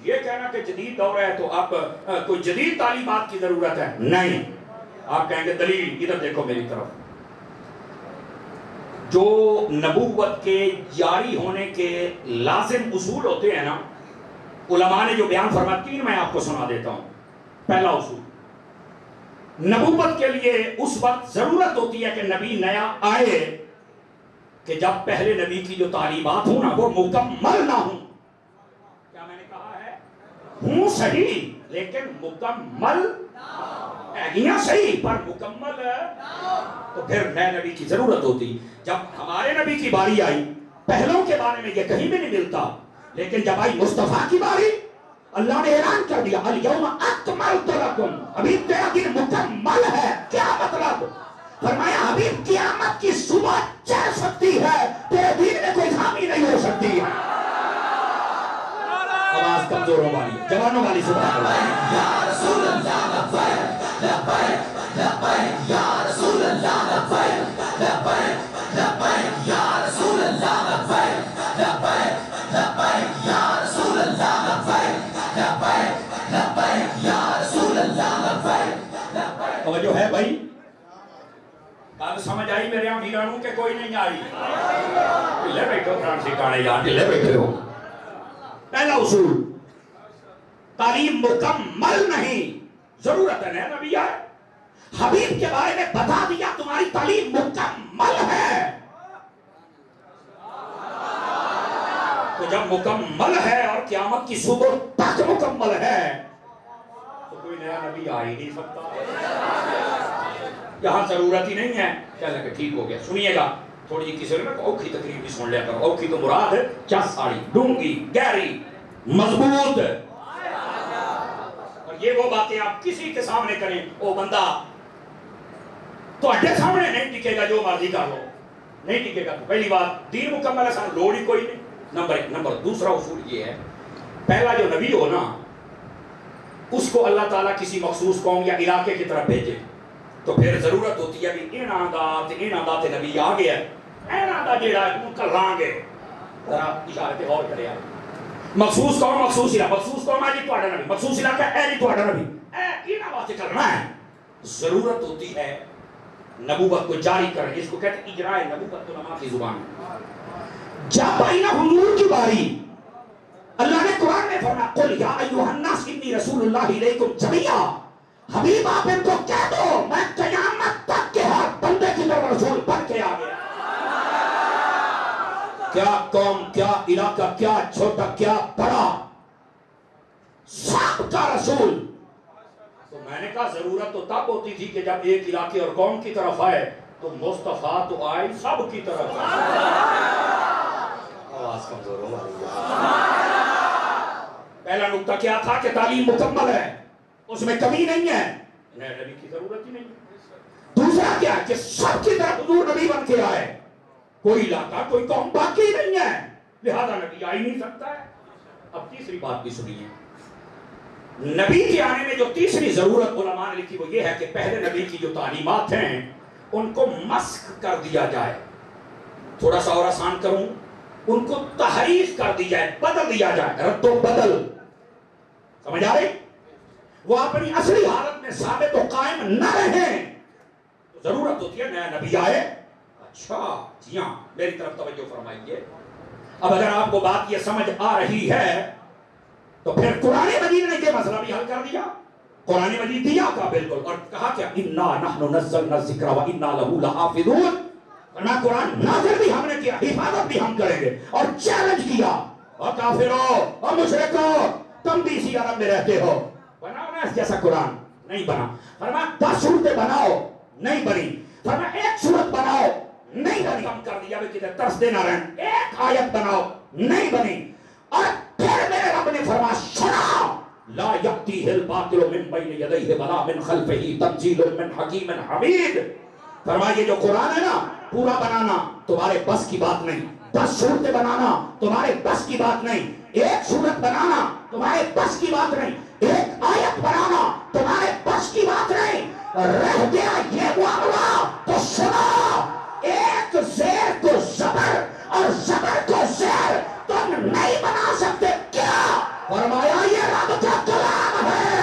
[SPEAKER 1] یہ کہنا کہ جدید دور ہے تو اب کوئی جدید تعلیمات کی ضرورت ہے، نہیں. آپ کہیں گے دلیل، ادھر دیکھو میری طرف. جو نبوت کے جاری ہونے کے لازم اصول ہوتے ہیں نا، علماء نے جو بیان فرمایا، 3 میں آپ کو سنا دیتا ہوں. پہلا اصول، نبوت کے لیے اس وقت ضرورت ہوتی ہے کہ نبی نیا آئے کہ جب پہلے نبی کی جو تعلیمات ہوں نا وہ مکمل نہ ہوں. کیا میں نے کہا ہے؟ ہوں صحیح لیکن مکمل گیاں صحیح پر مکمل، تو پھر نئے نبی کی ضرورت ہوتی. جب ہمارے نبی کی باری آئی، پہلوں کے بارے میں یہ کہیں بھی نہیں ملتا، لیکن جب آئی مصطفیٰ کی باری، اللہ نے اعلان کر دیا الیوم اکملت لکم، حبیب تیرا دین مکمل ہے. کیا مطلب؟ فرمایا حبیب قیامت کی صبح چل سکتی ہے، تیرے دین میں کوئی خامی نہیں ہو سکتی ہے. آواز کمزوروں والی، جوانوں والی سبحان اللہ. یا رسول اللہ لبیک لبیک لبیک یا رسول اللہ لبیک لبیک لبیک یا رسول اللہ لبیک لبیک لبیک یا رسول اللہ لبیک لبیک لبیک یا رسول اللہ لبیک. توجہ ہے بھائی؟ بات سمجھ آئی میرے یہاں ویرانوں کہ کوئی نہیں آئی؟ لے بیٹھو قرآن سکھانے یہاں لے بیٹھے ہو. پہلا اصول، تعلیم مکمل نہیں، ضرورت ہے نیا نبی آئے. حبیب کے بارے میں بتا دیا تمہاری تعلیم مکمل ہے. تو جب مکمل ہے اور قیامت کی صبح تک مکمل ہے تو کوئی نیا نبی آ ہی نہیں سکتا. یہاں ضرورت ہی نہیں ہے. کیا لگے ٹھیک ہو گیا. سنیے گا تھوڑی جی کسی نے اوکھی تقریر بھی سن لیا کرو. اوکھی تو مراد ہے کیا؟ ساڑی ڈونگی گہری مضبوط. اور یہ وہ باتیں آپ کسی کے سامنے کریں، وہ بندہ تو اڈے سامنے نہیں ٹکے گا، جو مرضی کر لو نہیں ٹکے گا. تو پہلی بات دین مکمل ہے، سانو لوڑ ہی کوئی نہیں. نمبر 1. نمبر دوسرا اصول یہ ہے، پہلا جو نبی ہو نا اس کو اللہ تعالیٰ کسی مخصوص قوم یا علاقے کی طرف بھیجے تو پھر ضرورت ہوتی ہے کہ ان آدات نبی آ گیا ہے، این آدھا جیڑا ہے ان کا لانگے. ذرا اشارے پہ غور کرے. مخصوص قوم مخصوص علاقہ، مخصوص قوم ہے جی تواڈا نبی، مخصوص علاقہ ہے جی تواڈا نبی، انہاں واسطے کرنا ہے. ضرورت ہوتی ہے نبوت کو جاری کریں، جس کو کہتے ہیں اجراء نبوت علماء کی زبان میں. جب آئی نا حضور کی باری، اللہ نے قرآن میں فرمایا قل یا ایھا الناس انی رسول اللہ الیکم جمیعا. حبیب آپ ان کو کہہ دو میں قیامت تک کے ہر بندے کی طرف رسول بن کے آ گیا. کیا قوم، کیا علاقہ، کیا چھوٹا کیا بڑا، سب کا رسول. تو میں نے کہا ضرورت تو تب ہوتی تھی کہ جب ایک علاقے اور قوم کی طرف آئے تو مصطفیٰ تو آئے سب کی طرف. آواز کمزور ہو رہی ہے. پہلا نقطہ کیا تھا کہ تعلیم مکمل ہے، اس میں کمی نہیں ہے، نئے نبی کی ضرورت ہی نہیں. دوسرا کیا کہ سب کی طرف حضور نبی بن کے آئے، کوئی علاقہ کوئی قوم باقی نہیں ہے، لہذا نبی آ ہی نہیں سکتا ہے. اب تیسری بات بھی سنیے. نبی کے آنے میں جو تیسری ضرورت علماء نے لکھی وہ یہ ہے کہ پہلے نبی کی جو تعلیمات ہیں ان کو مسخ کر دیا جائے. تھوڑا سا اور آسان کروں، ان کو تحریف کر دی جائے، بدل دیا جائے. رد و بدل، سمجھ آ رہی؟ وہ اپنی اصلی حالت میں ثابت و قائم نہ رہیں تو ضرورت ہوتی ہے نیا نبی آئے. اچھا جی ہاں، میری طرف توجہ فرمائیے. اب اگر آپ کو بات یہ سمجھ آ رہی ہے تو پھر قرآن مجید نے یہ مسئلہ بھی حل کر دیا. قرآن مجید دیا کا بالکل، اور کہا کیا انا نحن نزلنا الذکر وانا لہ لحافظون. فرمایا قرآن نازل بھی ہم نے کیا، حفاظت بھی ہم کریں گے. اور چیلنج کیا اور کافروں اور مشرکوں تم بھی اسی عالم میں رہتے ہو، بناؤ نا اس جیسا قرآن. نہیں بنا. فرمایا 10 صورتیں بناؤ، نہیں بنی. فرمایا 1 صورت بناؤ، نہیں بنی. کم کر دیا کہ کدھر ترس دینا رہن. 1 آیت بناؤ، نہیں بنی. اور پھر میرے رب نے فرمایا سنا لا یأتیہ الباطل من بین یدیہ ولا من خلفہ تنزیل من حکیم حمید. فرمایا جو قرآن ہے نا پورا بنانا تمہارے بس کی بات نہیں، 10 صورتیں بنانا تمہارے بس کی بات نہیں، 1 صورت بنانا تمہارے بس کی بات نہیں، 1 آیت بنانا تمہارے بس کی بات نہیں، رہ گیا یہ معاملہ تو سنو، 1 زیر کو زبر اور زبر کو زیر تم نہیں بنا سکتے، کیا؟ فرمایا یہ رب کا کلام ہے۔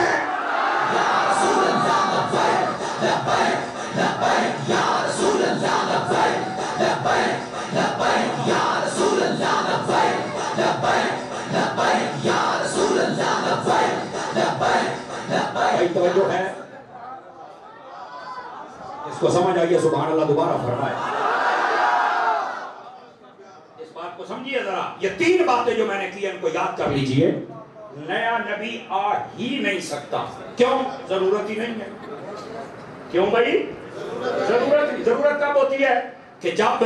[SPEAKER 1] یا رسول اللہ لبیک لبیک لبیک یا رسول اللہ لبیک لبیک لبیک یا رسول اللہ لبیک لبیک لبیک یا رسول اللہ لبیک لبیک لبیک۔ توجہ ہے، اس کو سمجھ آئیے، سبحان اللہ دوبارہ فرمائے، اس بات کو سمجھیے ذرا، یہ 3 باتیں جو میں نے کی ان کو یاد کر لیجئے۔ نیا نبی آ ہی نہیں سکتا، کیوں؟ ضرورت ہی نہیں ہے۔ کیوں بھائی؟ ضرورت کب ہوتی ہے؟ کہ جب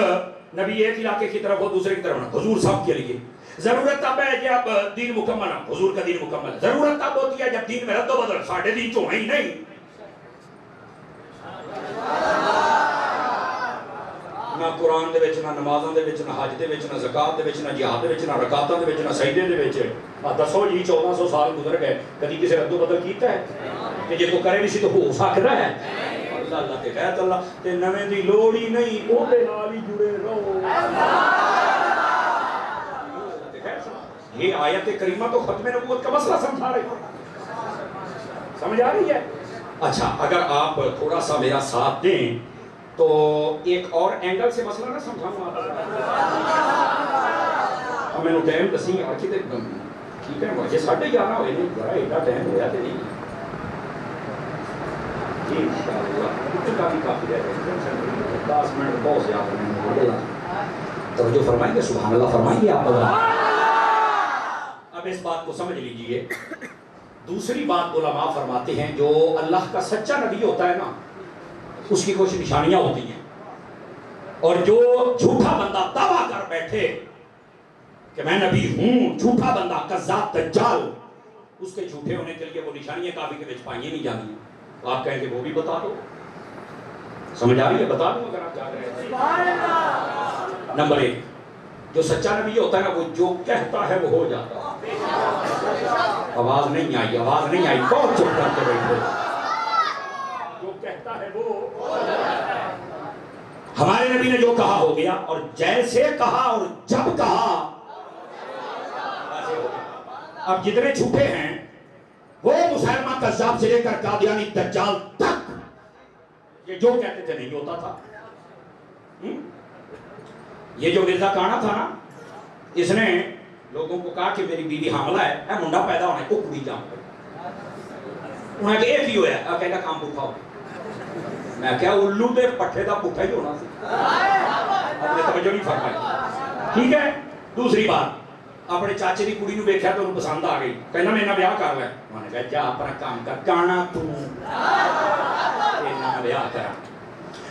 [SPEAKER 1] نبی ایک علاقے کی طرف ہو دوسرے کی طرف نہ، حضور صاحب کے لیے ضرورت تب ہے جب دین مکمل ہو، حضور کا دین مکمل ہے۔ ضرورت تب ہوتی ہے جب دین میں رد و بدل، ساڑھے دین تو ہی نہیں، نہ قرآن دے وچ، نہ نمازاں دے وچ، نہ حج دے وچ، نہ زکات دے وچ، نہ جہاد دے وچ، نہ رکعتاں دے وچ، نہ سجدے دے وچ۔ دسو جی 1400 سال گزر گئے، کدی کسی رد و بدل کیتا ہے؟ کہ جے تو کرے نہیں سی تو ہو سکدا ہے؟ اللہ اللہ تے غیرت اللہ تے نویں دی لوڑ ہی نہیں، او دے نال ہی جڑے رہو۔ یہ آیت کریمہ تو ختم نبوت کا مسئلہ سمجھا رہی ہے، سمجھ آ رہی ہے؟ اچھا اگر آپ تھوڑا سا میرا ساتھ دیں تو ایک اور اینگل سے مسئلہ نہ سمجھاؤں آپ کو۔ میں نے ٹائم دسی آ کے ٹھیک ہے، مجھے 11:30 ہوئے نہیں، ذرا ایڈا ٹائم ہوا تو نہیں جی انشاءاللہ کافی رہ گئے، 10 منٹ بہت زیادہ۔ توجہ فرمائیں گے، سبحان اللہ فرمائیں گے آپ۔ اب اس بات کو سمجھ لیجئے، دوسری بات علماء فرماتے ہیں جو اللہ کا سچا نبی ہوتا ہے نا اس کی کچھ نشانیاں ہوتی ہیں، اور جو جھوٹا بندہ دعویٰ کر بیٹھے کہ میں نبی ہوں، جھوٹا بندہ کذاب دجال، اس کے جھوٹے ہونے کے لیے وہ نشانیاں کعبے کے وچ پائیں نہیں جاتی ہیں، آپ کہیں گے وہ بھی بتا دو، سمجھ آ رہی ہے؟ بتا دوں اگر آپ چاہ رہے ہیں۔ نمبر 1 جو سچا نبی ہوتا ہے نا وہ جو کہتا ہے وہ ہو جاتا ہے۔ آواز نہیں آئی، آواز نہیں آئی، بہت چپ کر کے بیٹھے، جو کہتا ہے وہ ہو جاتا ہے۔ ہمارے نبی نے جو کہا ہو گیا، اور جیسے کہا اور جب کہا ایسے ہو گیا۔ اب جتنے جھوٹے ہیں وہ مسلمہ کذاب سے لے کر قادیانی دجال تک یہ جو کہتے تھے نہیں ہوتا تھا۔ یہ جو مرزا کانا تھا نا، اس نے لوگوں کو کہا کہ میری بیوی حاملہ ہے، اے منڈا پیدا ہونا ہے، کو کڑی جام کر، انہیں کہ ایک ہی ہویا ہے، کہنا کام پٹھا ہو۔ میں کہا الو دے پٹھے دا پٹھا ہی ہونا سی، اپنے توجہ نہیں فرمائی۔ ٹھیک ہے، دوسری بات، اپنے چاچے دی کڑی نو ویکھیا تو انہوں پسند آ گئی، کہنا میں نہ بیاہ کر لے، انہوں نے کہا جا اپنا کام کر، کانا تو نہ بیاہ کر،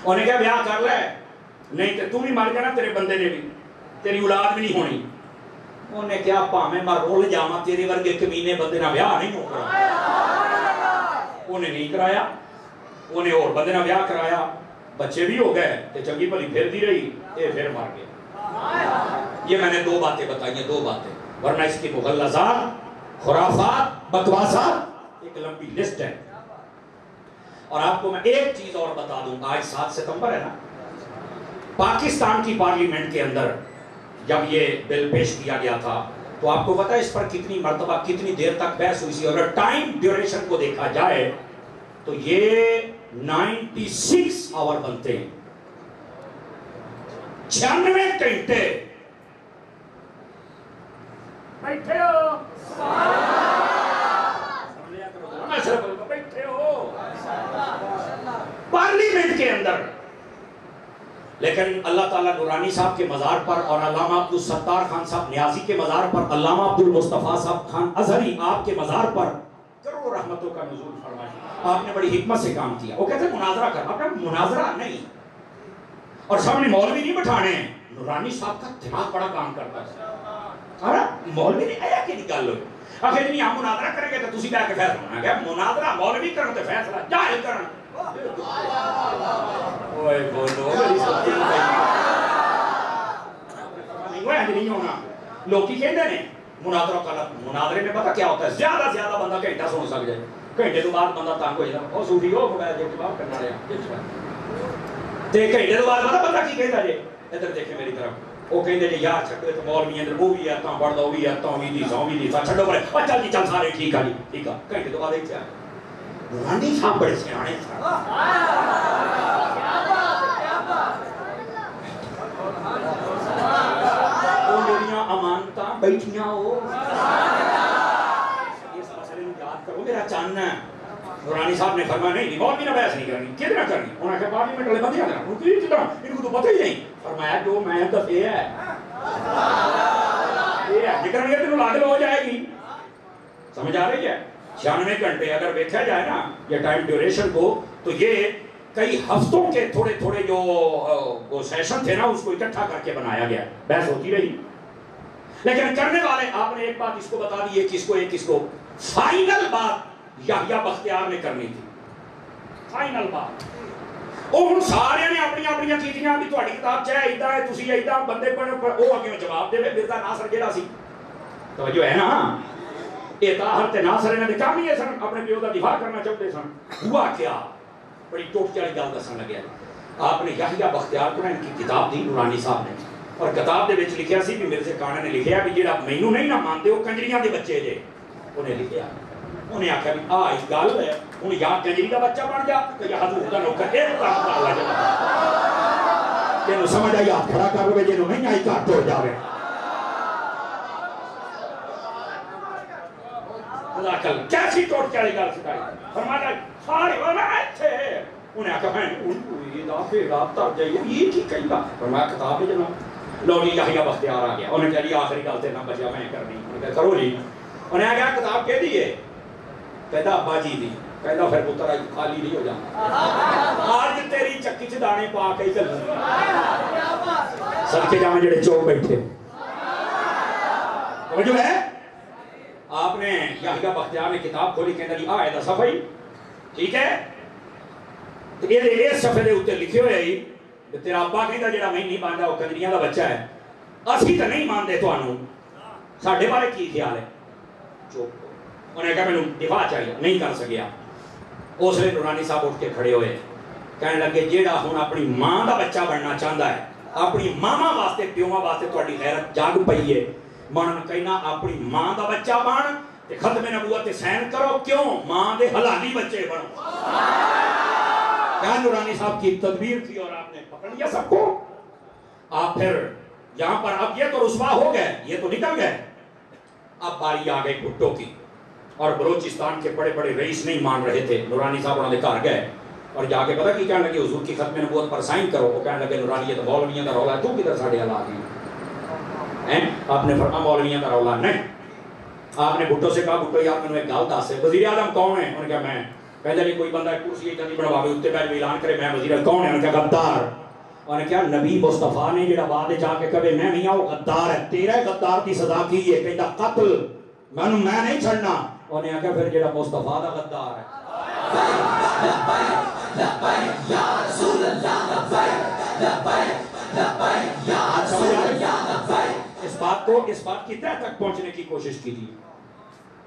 [SPEAKER 1] انہوں نے کہا بیاہ کر لے، نہیں کہ تم بھی مر جانا، تیرے بندے نے بھی، تیری اولاد بھی نہیں ہونی۔ انہوں نے کہا پاہمیں میں رول جاواں، تیرے ورگے کمینے بندے نہ بیاہ نہیں ہو کر۔ انہیں نہیں کرایا، انہیں اور بندے نہ بیاہ کرایا، بچے بھی ہو گئے، تے چنگی بھلی پھر دی رہی، اے پھر مر گئے۔ یہ میں نے 2 باتیں بتائی ہیں، 2 باتیں، ورنہ اس کی مغلظات، خرافات، بکواسات ایک لمبی لسٹ ہے۔ اور آپ کو میں ایک چیز اور بتا دوں، آج 7 ستمبر ہے نا، پاکستان کی پارلیمنٹ کے اندر جب یہ بل پیش کیا گیا تھا تو آپ کو پتا ہے اس پر کتنی مرتبہ کتنی دیر تک بحث ہوئی سی، اگر ٹائم ڈیوریشن کو دیکھا جائے تو یہ 96 آور بنتے ہیں، 96 گھنٹے بیٹھے ہو، بیٹھے ہو پارلیمنٹ کے اندر۔ لیکن اللہ تعالیٰ نورانی صاحب کے مزار پر اور علامہ عبدالستار خان صاحب نیازی کے مزار پر، علامہ عبدالمصطفیٰ صاحب خان ازہری آپ کے مزار پر کروڑوں رحمتوں کا نزول فرمائے۔ آپ نے بڑی حکمت سے کام کیا۔ وہ کہتے ہیں مناظرہ کر، آپ نے مناظرہ نہیں، اور سامنے مولوی نہیں بٹھانے ہیں۔ نورانی صاحب کا دماغ بڑا کام کرتا ہے، مولوی نہیں آیا کہ نکال لو، آخر نہیں ہم مناظرہ کریں گے تو تسی بیٹھ کے فیصلہ ہونا گیا، مناظرہ مولوی کرن تے فیصلہ جاہل کرن۔ بولو نہیں ہونا. لوگ کہتے ہیں مناظرے میں پتہ کیا ہوتا ہے, زیادہ سے زیادہ بندہ گھنٹہ سن سک جائے, گھنٹے تو بعد بندہ تنگ ہو جائے, وہ صوفی ہو موبائل کے جواب کرنا رہا تے گھنٹے تو بعد بندہ کی کہتا جی ادھر دیکھیں میری طرف, وہ کہتے جی یار چھڈو تو مولوی اندر وہ بھی آتا پڑھدا وہ بھی آتا بھی دی سو بھی دی چھڈو پڑے او چل جی چل سارے ٹھیک ہے جی ٹھیک ہے. گھنٹے تو بعد ایک کیا نورانی صاحب بڑے سیانے امانتاں بیٹھیاں ہو, اس مسئلے کو یاد کرو, میرا چاننا ہے. نورانی صاحب نے فرمایا نہیں مولوی نے بحث نہیں کرنی, کدھر کرنی, انہوں نے کہا پارلیمنٹ والے بندے آنا, ان کو تو پتہ ہی نہیں. فرمایا جو میں دس یہ ہے ذکر میں تینوں لازم ہو جائے گی. سمجھ آ رہی ہے؟ 96 گھنٹے اگر دیکھا جائے نا یہ ٹائم ڈیوریشن کو, تو یہ کئی ہفتوں کے تھوڑے تھوڑے جو سیشن تھے نا اس کو اکٹھا کر کے بنایا گیا, بحث ہوتی رہی. لیکن کرنے والے آپ نے ایک بات اس کو بتا دی, ایک اس کو فائنل بات یحییٰ بختیار نے کرنی تھی, فائنل بات. وہ سارے نے اپنی چیزیں بھی تھوڑی کتاب چاہے ایدا ہے تسی ایدا بندے وہ اگے جواب دے. مرزا ناصر جہاں سی توجہ ہے نا, یہ طاہر تے ناصر نے کام ہی سن, اپنے پیو کا دفاع کرنا چاہتے سن. ہوا کیا بڑی ٹوٹ چالی گل دسن لگیا. آپ نے یحییٰ بختیار کو ان کی کتاب دی نورانی صاحب نے, اور کتاب دے وچ لکھیا سی کہ مرزا کانا نے لکھیا کہ جڑا مینوں نہیں نہ مانتے وہ کنجریاں دے بچے جے. انہیں لکھیا, انہیں آخیا بھی آ اس گل ہے ہوں یا کنجری کا بچہ بن جا تو یا حضور کا نوکر ایک کام کر لا جا. جنوں سمجھ آئی ہاتھ کھڑا کر لو, جنوں نہیں آئی گھر ٹوٹ جاوے. کیسی ٹوٹ چالی گل سکھائی. فرمایا سارے ایتھے انہیں آخیا یہ کی کہی گا. فرمایا کتاب ہے جناب. لو جی یحییٰ بختیار آ گیا, انہیں کہا جی آخری گل تے نہ بچیا میں کرنی. انہیں کہا کرو جی. انہیں آ گیا کتاب کہہ دیئے, کہتا ابا جی دی, کہتا پھر پتر خالی نہیں ہو جانا, آج تیری چکی چ دانے پا کے ہی چلوں. سب کے جامع جڑے چوک بیٹھے جو ہے. آپ نے یحییٰ بختیار نے کتاب کھولی, کہتا جی آئے دا صفحہ ہی ٹھیک ہے, اس صفحے دے اوتے لکھے ہوئے ہی تیرا ابا کہندا جڑا میں نہیں ماندا وہ کنجریاں دا بچہ ہے, اسی تے نہیں مانتے تانوں, ساڈے بارے کی خیال ہے. چپ. انہیں کہا میں دفاع چاہیے, نہیں کر سکیا. اس لیے نورانی صاحب اٹھ کے کھڑے ہوئے, کہنے لگے جیڑا ہن اپنی ماں دا بچہ بننا چاہتا ہے, اپنی ماما واسطے پیواں واسطے تہاڈی غیرت جاگ پئی ہے, من کہنا اپنی ماں دا بچہ بن تے ختم نبوت تے سائن کرو. کیوں؟ ماں دے حلالی بچے بنو. کیا نورانی صاحب کی تدبیر تھی اور آپ نے پکڑ لیا سب کو. آپ پھر یہاں پر اب یہ تو رسوا ہو گئے, یہ تو نکل گئے. اب باری آ گئی بھٹو کی, اور بلوچستان کے بڑے بڑے رئیس نہیں مان رہے تھے. نورانی صاحب انہوں نے گھر گئے اور جا کے پتہ کی کہنے لگے حضور کی ختم نبوت پر سائن کرو. وہ کہنے لگے نورانی یہ تو مولویوں کا رولا ہے, تو کدھر ساڈے حال آ گئی. آپ نے فرمایا مولویوں کا رولا نہیں. آپ نے بھٹو سے کہا بھٹو یار میں ایک گل دس, وزیر اعظم کون ہے؟ انہوں نے کہا میں. کہتے جی کوئی بندہ کرسی جلدی بڑھواوے اتنے بیٹھ اعلان کرے میں وزیر اعظم. کون ہے؟ انہوں نے کہا غدار. انہوں نے کہا نبی مصطفیٰ نے جڑا بعد جا کے کہے میں نہیں آؤ غدار ہے, تیرا غدار کی سزا کی ہے, کہتا قتل, میں نہیں چھڑنا. انہوں نے کہا پھر جڑا مصطفیٰ دا غدار ہے. اس بات کی تہ تک پہنچنے کی کوشش کی تھی.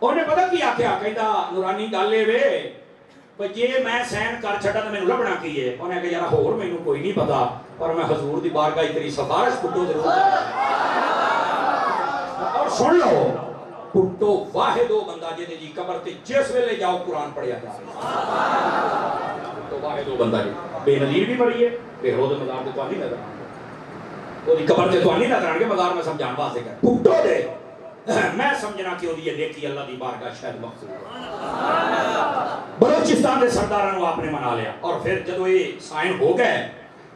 [SPEAKER 1] انہوں نے پتہ کیا کہتا نورانی گل لے وے جی میں سین کر چھڑا تو مینوں لبنا کی ہے. انہوں نے کہا یار ہور مینوں کوئی نہیں پتا, پر میں حضور دی بارگاہ تیری سفارش پٹو ضرور اور سن لو پٹو واحد وہ بندہ جے جی قبر تے جس ویلے جاؤ قرآن پڑھیا جائے. پٹو واحد وہ بندہ جی بے نظیر بھی پڑھی ہے, بے ہود مزار تے تو نہیں نظر وہ دی قبر تے تو نہیں نظر آن کے مزار میں سمجھان واسطے کر پٹو دے میں سمجھنا کہ وہ یہ دیکھی اللہ دی بارگاہ شاید مقصود. بلوچستان دے سرداروں آپ نے منا لیا, اور پھر جدو یہ سائن ہو گئے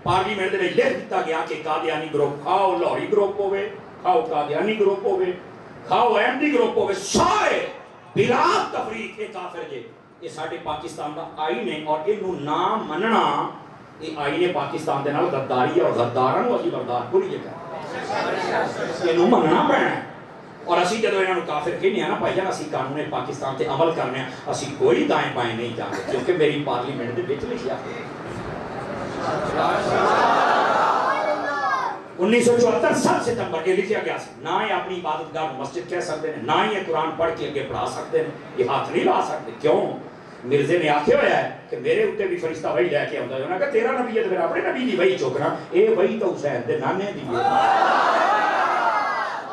[SPEAKER 1] پارلیمنٹ دے لکھ دیتا گیا کہ قادیانی گروپ کھاؤ لاہوری گروپ ہوئے, کھاؤ قادیانی گروپ ہوئے, کھاؤ احمدی گروپ ہوئے, سارے بلا تفریق ایک کافر جے. یہ ساڈے پاکستان دا آئین ہے, اور انہوں نام مننا یہ آئین پاکستان دے نال غداری ہے, اور غداراں نوں اسی برداشت کریے گا, انہوں مننا پینا ہے. اور اسی جدو انہوں کافر کہنے ہیں نا بھائی جان اسی قانون پاکستان تے عمل کرنے ہیں, اسی کوئی دائیں بائیں نہیں جانے, کیونکہ میری پارلیمنٹ دے وچ لکھیا ہے.
[SPEAKER 3] 1974 7 ستمبر کے لکھا گیا نہ یہ اپنی عبادت گاہ مسجد کہہ سکتے ہیں، نہ یہ قرآن پڑھ کے اگے پڑھا سکتے ہیں، یہ ہاتھ نہیں لا سکتے. کیوں؟ مرزے نے آکھے ہویا ہے کہ میرے اتے بھی فرشتہ وہی لے کے آتا ہے کہ تیرا نبی ہے تو میرا اپنے نبی دی وہی چوکنا، اے وہی تو حسین دے نانے دی ہے،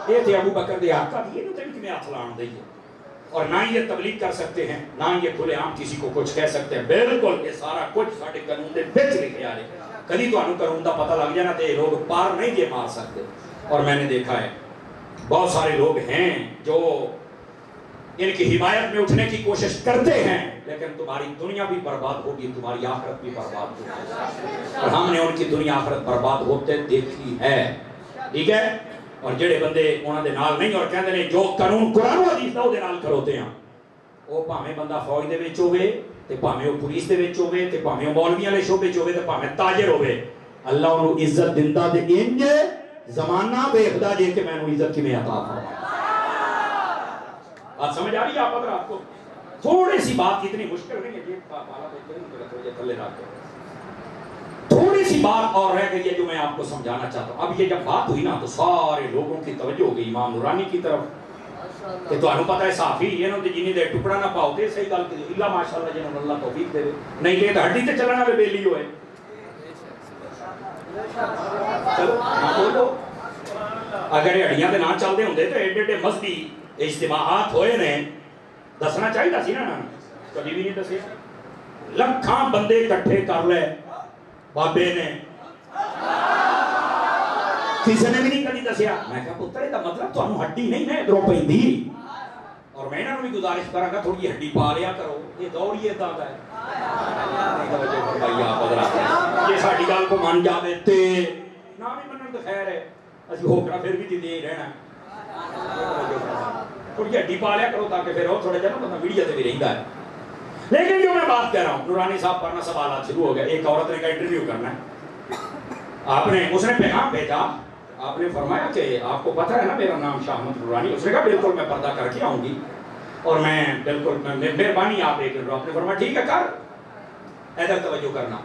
[SPEAKER 3] اے تھے ابو بکر دے آقا دی، یہ تو تیری میں ہاتھ لان دئی ہے. اور نہ یہ تبلیغ کر سکتے ہیں، نہ یہ کھلے عام کسی کو کچھ کہہ سکتے ہیں. بالکل یہ سارا کچھ ساڈے قانون دے وچ لکھیا ہے. کبھی تو انہوں قانون دا پتہ لگ جانا تے لوگ پار نہیں یہ مار سکتے. اور میں نے دیکھا ہے بہت سارے لوگ ہیں جو ان کی حمایت میں اٹھنے کی کوشش کرتے ہیں، لیکن تمہاری دنیا بھی برباد ہوگی، تمہاری آخرت بھی برباد ہوگی. اور ہم نے ان کی دنیا آخرت برباد ہوتے دیکھی ہے. ٹھیک ہے؟ اور جڑے بندے انہاں دے نال نہیں اور کہندے نے جو قانون قرآن و حدیث دا او دے نال کروتے ہیں، او بھاویں بندہ فوج دے وچ ہوے تے بھاویں او پولیس دے وچ ہوے تے بھاویں مولویاں دے شعبے وچ ہوے تے بھاویں تاجر ہوے، اللہ انہوں عزت دیندا تے انج زمانہ ویکھدا جے کہ مینوں عزت کیویں عطا فرمائے. بات سمجھ آ رہی ہے آپ حضرات کو؟ تھوڑی سی بات اتنی مشکل نہیں ہے، یہ بالا تھلے رکھ کے تھوڑی سی بات اور رہ گئی ہے جو میں آپ کو سمجھانا چاہتا ہوں. اب یہ جب بات ہوئی نا تو سارے لوگوں کی توجہ ہو گئی امام نورانی کی طرف کہ تو انہوں پتہ ہے صافی یہ نو جنہی دے ٹکڑا نہ پاؤ تے صحیح گل کی اللہ ماشاءاللہ جنہوں اللہ توفیق دے نہیں تے ہڈی تے چلنا وے بیلی ہوئے. چلو بولو اگر ہڈیاں تے نہ چلدے ہوندے تے ایڈے ایڈے مذہبی اجتماعات ہوئے نے دسنا چاہیے سی نا، کبھی بھی نہیں دسے. لکھاں بندے اکٹھے کر لے بابے نے، کسی نے بھی نہیں کبھی دسیا. میں کہا پتر دا مطلب تانوں ہڈی نہیں ہے ادھروں پیندی، اور میں انہاں نوں بھی گزارش کراں گا تھوڑی ہڈی پا لیا کرو. یہ دور ہی ادا دا ہے. یہ ساڈی گل کو من جاوے تے نہ بھی منن تے خیر ہے، اسی ہو کر پھر بھی دے رہنا. تھوڑی ہڈی پا لیا کرو تاکہ پھر اور تھوڑا جا نا بندہ میڈیا تے بھی رہندا ہے. لیکن جو میں بات کہہ رہا ہوں نورانی صاحب پڑھنا سوالات شروع ہو گیا. ایک عورت نے کا انٹرویو کرنا ہے، آپ نے اس نے پیغام بھیجا، آپ نے فرمایا کہ آپ کو پتہ ہے نا میرا نام شاہ احمد نورانی. اس نے کہا بالکل میں پردہ کر کے آؤں گی اور میں بالکل مہربانی آپ ایک آپ نے فرمایا ٹھیک ہے کر. ادھر توجہ کرنا.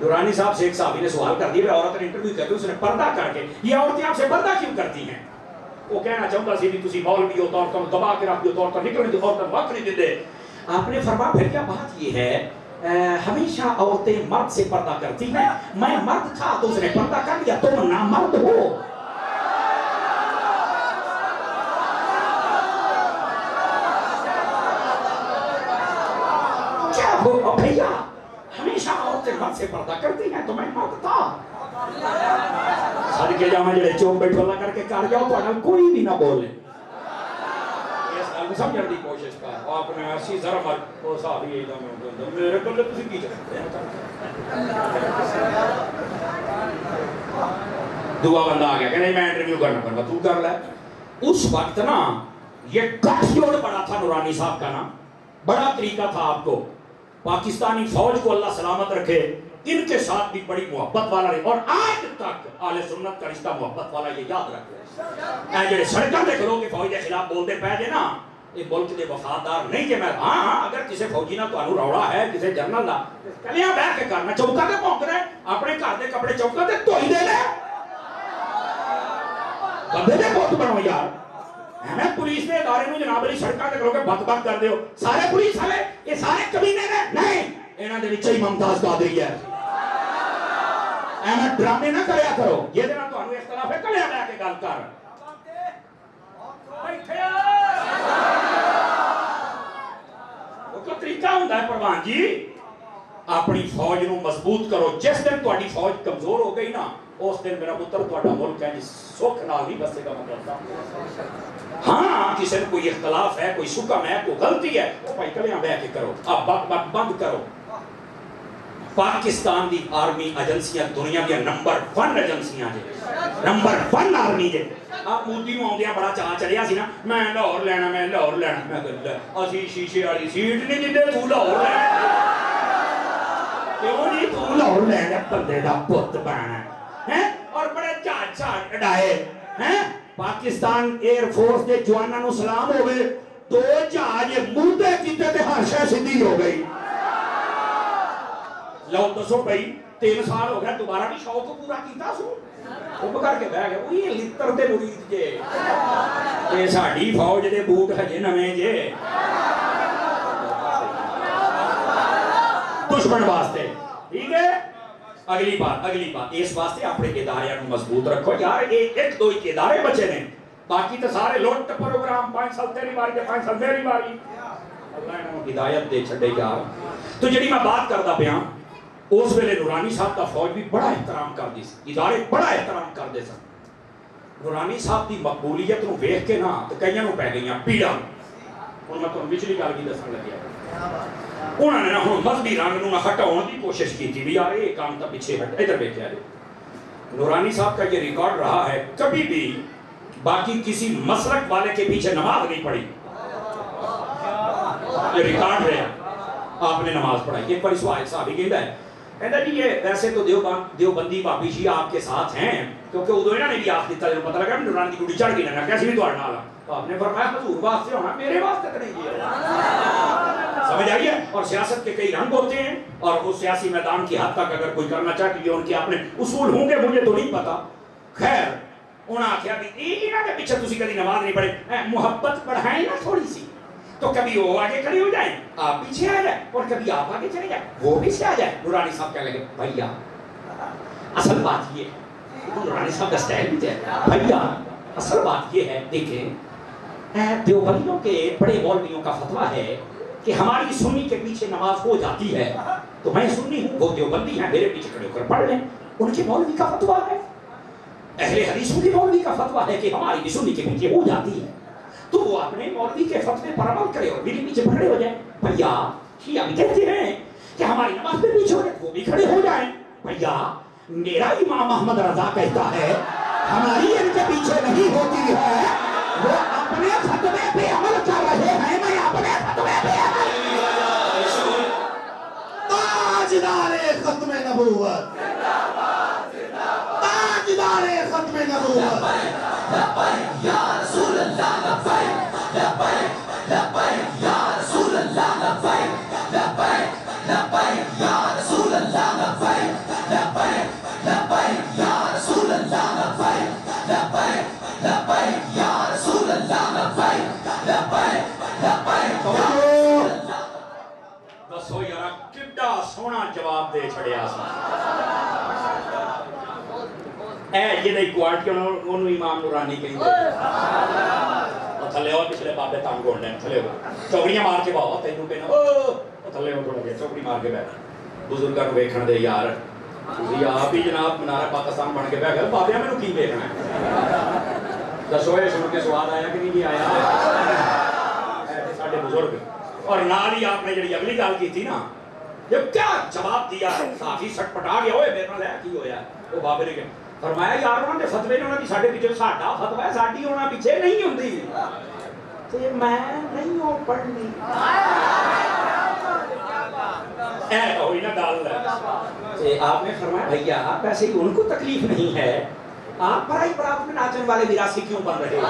[SPEAKER 3] نورانی صاحب سے ایک صحابی نے سوال کر دیا، عورت نے انٹرویو کر دی، اس نے پردہ کر کے یہ عورتیں آپ سے پردہ کیوں کرتی ہیں؟ وہ کہنا چاہتا سی بھی تسی مولوی ہو تو عورتوں دبا کے رکھ دو تو عورتیں نکلنے دو، عورتیں وقت نہیں دیتے. آپ نے فرمایا پھر کیا بات یہ ہے ہمیشہ عورتیں مرد سے پردہ کرتی ہیں، میں مرد تھا تو اس نے پردہ کر لیا، تم نامرد ہو. کیا ہو بھیا، ہمیشہ عورتیں مرد سے پردہ کرتی ہیں تو میں مرد تھا. صدقے جاواں جڑے چوپ بیٹھو اللہ کر کے کر جاؤ تو کوئی بھی نہ بولے. سمجھنے کی کوشش کر. آپ نے ایسی ذرا مر وہ صاحب یہ میرے کو تسی کی چاہتے ہیں. دعا بندہ آ گیا کہ نہیں میں انٹرویو کرنا پڑا تو کر لے. اس وقت نا یہ گٹھ جوڑ بڑا تھا نورانی صاحب کا نا، بڑا طریقہ تھا آپ کو. پاکستانی فوج کو اللہ سلامت رکھے، ان کے ساتھ بھی بڑی محبت والا رہے اور آج تک اہل سنت کا رشتہ محبت والا یہ یاد رکھے. اے جڑے سڑکاں تے کھلو کے فوج کے خلاف بولتے پے جے نا یہ ملک دے وفادار نہیں کہ میں ہاں اگر کسی فوجی نہ تانوں روڑا ہے کسی جنرل دا کلیاں بیٹھ کے کرنا چوکا تے پونکنا اپنے گھر دے کپڑے چوکا تے دھوئی دے لے. بندے دے بہت بنو یار. میں پولیس نے ادارے نوں جناب علی سڑکاں تے کھلو کے بک بک کر دیو سارے پولیس والے یہ سارے کمینے نے نہیں انہاں دے وچ ہی ممتاز قادری ہے. ایویں ڈرامے نہ کریا کرو یہ دے نال تانوں اختلاف ہے کلیاں بیٹھ کے گل کر. وہ طریقہ ہوتا ہے پروان جی اپنی فوج نو مضبوط کرو. جس دن تہاڈی فوج کمزور ہو گئی نا اس دن میرا پتر تہاڈا ملک ہے سکھ نال نہیں بسے گا. مطلب ہاں کسی نے کوئی اختلاف ہے کوئی سکم ہے کوئی غلطی ہے وہ بھائی کلیاں بیٹھ کے کرو. اب بک بک بند کرو. پاکستان دی آرمی ایجنسیاں دنیا دی نمبر 1 ایجنسیاں جے نمبر 1 آرمی جے. آپ مودی نوں آندیاں بڑا چاہ چڑھیا سی نا میں لاہور لینا میں لاہور لینا. میں کہتا اسی شیشے والی سیٹ نہیں دیندے تو لاہور لینا کیوں نہیں تو لاہور لینا بندے دا پت بننا ہے. اور بڑے چاٹ چاٹ اڑائے ہیں. پاکستان ایئر فورس دے جواناں نوں سلام ہوے 2 جہاز مردے کیتے تے ہر شے سیدھی ہو گئی. لو دسو بھائی 3 سال ہو گئے دوبارہ بھی شوق کو پورا کیتا سو چپ کر کے بہ گئے وہ یہ لتر دے مرید جے تے ساڈی فوج دے بوٹ ہجے نویں جے دشمن واسطے ٹھیک ہے اگلی بات اس واسطے اپنے ادارے نو مضبوط رکھو یار ایک دو ہی ادارے بچے نے باقی تو سارے لوٹ پروگرام 5 سال تیری باری 5 سال میری باری اللہ نے ہدایت دے چھڑے یار تو جڑی میں بات کردا پیاں اس ویلے نورانی صاحب دا فوج بھی بڑا احترام کردی سی ادارے بڑا احترام کردے سن نورانی صاحب دی مقبولیت نو ویکھ کے نا تے کئیاں نو پے گئیاں پیڑاں ہن میں تانوں پچھلی گل بھی دسن لگیا انہوں نے ہن مذہبی رنگ نو ہٹاؤن دی کوشش کی تھی بھی یار یہ کام تا پیچھے ہٹ ادھر دیکھیا جائے نورانی صاحب کا یہ ریکارڈ رہا ہے کبھی بھی باقی کسی مسلک والے کے پیچھے نماز نہیں پڑھی یہ ریکارڈ ہے آپ نے نماز پڑھائی ایک بار سوال صحابی کہتا ہے کہتا جی یہ ویسے تو دیوبندی بابی جی آپ کے ساتھ ہیں کیونکہ ادو انہوں نے بھی آپ دیتا جب پتہ لگا نورانی کی گوڑی چڑھ گئی نہ کیسی بھی دوڑنا آلا تو آپ نے فرمایا حضور واسطے ہونا میرے واسطے تو نہیں کیا سمجھ آئیے اور سیاست کے کئی رنگ ہوتے ہیں اور اس سیاسی میدان کی حد تک اگر کوئی کرنا چاہتی ہے ان کے اپنے اصول ہوں گے مجھے تو نہیں پتا خیر انہوں نے کہا بھی انہوں کے پیچھے تسی کبھی نماز نہیں پڑھے محبت بڑھائیں نا تھوڑی سی تو کبھی وہ آگے کھڑے ہو جائیں آپ پیچھے آ جائیں اور کبھی آپ آگے چلے جائیں وہ بھی سے آ جائیں نورانی صاحب کہنے لگے بھیا اصل بات یہ ہے نورانی صاحب کا سٹائل بھی ہے بھیا اصل بات یہ ہے دیکھیں دیوبندیوں کے بڑے مولویوں کا فتویٰ ہے کہ ہماری سنی کے پیچھے نماز ہو جاتی ہے تو میں سنی ہوں وہ دیوبندی ہیں میرے پیچھے کھڑے ہو کر پڑھ لیں ان کے مولوی کا فتویٰ ہے اہل حدیثوں کے مولوی کا فتویٰ ہے کہ ہماری بھی سنی کے پیچھے ہو جاتی ہے تو وہ اپنے مولوی کے فتوے پر عمل کرے اور میرے پیچھے کھڑے ہو جائیں بھیا شیعہ بھی کہتے ہیں کہ ہماری نماز پہ پیچھے ہو جائے وہ بھی کھڑے ہو جائیں بھیا میرا امام احمد رضا کہتا ہے ہماری ان کے پیچھے نہیں ہوتی ہے وہ اپنے فتوے پہ عمل کر رہے ہیں میں اپنے فتوے پہ
[SPEAKER 2] تاجدار ختم نبوت تاجدار ختم نبوت
[SPEAKER 4] لبیک یا رسول اللہ لبیک لبیک لبیک یا رسول اللہ لبیک لبیک لبیک یا رسول اللہ لبیک لبیک لبیک یا رسول اللہ لبیک لبیک لبیک یا رسول اللہ لبیک لبیک لبیک
[SPEAKER 3] دسو یارا کڈا سونا جواب دے چھڑیا سا اے جدی کوالٹی انہوں امام نورانی کہیں دے اور تھلے ہو پچھلے بابے تانگ گونڈے تھلے ہو چوکڑیاں مار کے باؤ تینوں کہنا او تھلے ہو تھوڑا گیا چوکڑی مار کے بیٹھ بزرگاں نو ویکھن دے یار تسی آپ ہی جناب منارہ پاکستان بن کے بیٹھ گئے بابیاں میں نو کی ویکھنا ہے دسو یہ سن کے سواد آیا کہ نہیں آیا ایسے ساڈے بزرگ اور نال ہی آپ نے جڑی اگلی گل کی تھی نا یہ کیا جواب دیا صحافی سٹ پٹا گیا ہوئے میرے نال ہے کی ہویا وہ بابے نے کہا فرمایا یار انہوں نے فتوے نے انہوں نے ساڑھے پیچھے ساڑھا فتوہ ہے ساڑھی انہوں نے پیچھے نہیں ہوندی تے میں نہیں ہوں پڑھنی اے ہوئی نا ڈال ہے آپ نے فرمایا بھئییا پیسے ان کو تکلیف نہیں ہے آپ پرائی برات میں ناچن والے میراثی کیوں بن رہے ہیں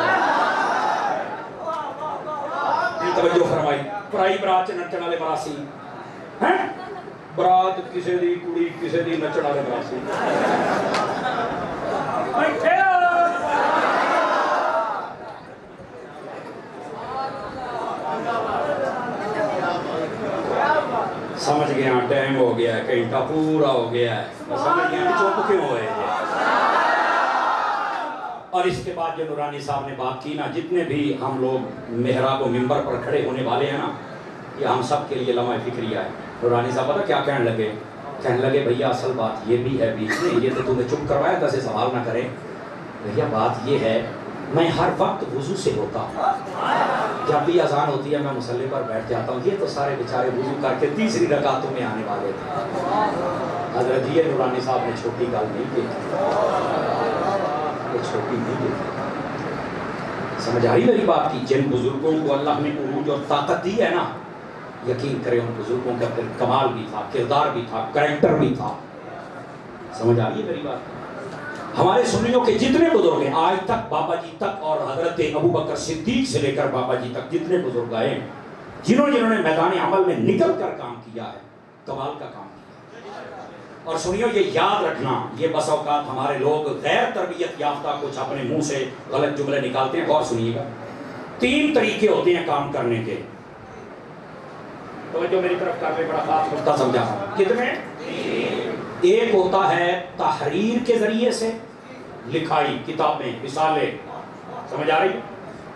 [SPEAKER 3] توجہ فرمائی پرائی برات نچن والے میراثی ہیں برات کسے دی کڑی کسے دی نچن والے میراثی سمجھ گیا ٹائم ہو گیا ہے گھنٹہ پورا ہو گیا ہے سمجھ گیا چپ کیوں ہوئے اور اس کے بعد جو نورانی صاحب نے بات کی نا جتنے بھی ہم لوگ محراب و منبر پر کھڑے ہونے والے ہیں نا یہ ہم سب کے لیے لمحہ فکریہ ہے نورانی صاحب پتہ کیا کہنے لگے بھیا اصل بات یہ بھی ہے بیچ میں یہ تو تمہیں چپ کروایا تھا سے سوال نہ کریں بھیا بات یہ ہے میں ہر وقت وضو سے ہوتا ہوں جب بھی اذان ہوتی ہے میں مصلی پر بیٹھ جاتا ہوں یہ تو سارے بیچارے وضو کر کے تیسری رکعتوں میں آنے والے تھے حضرت یہ نورانی صاحب نے چھوٹی گل نہیں کی یہ چھوٹی نہیں کی سمجھ آ رہی میری بات کی جن بزرگوں کو اللہ نے عروج اور طاقت دی ہے نا یقین کریں ان بزرگوں کا پھر کمال بھی تھا کردار بھی تھا کریکٹر بھی تھا سمجھ آ رہی ہے میری بات ہمارے سنیوں کے جتنے بزرگ ہیں آج تک بابا جی تک اور حضرت ابو بکر صدیق سے لے کر بابا جی تک جتنے بزرگ آئے جنہوں نے میدان عمل میں نکل کر کام کیا ہے کمال کا کام کیا اور سنیو یہ یاد رکھنا، یہ بس اوقات ہمارے لوگ غیر تربیت یافتہ کچھ اپنے منہ سے غلط جملے نکالتے ہیں. غور سنیے گا، 3 طریقے ہوتے ہیں کام کرنے کے. توجہ میری طرف کر لیں، بڑا خاص نقطہ سمجھا. کتنے؟ ایک ہوتا ہے تحریر کے ذریعے سے، لکھائی، کتابیں، رسالے، سمجھ آ رہی ہے.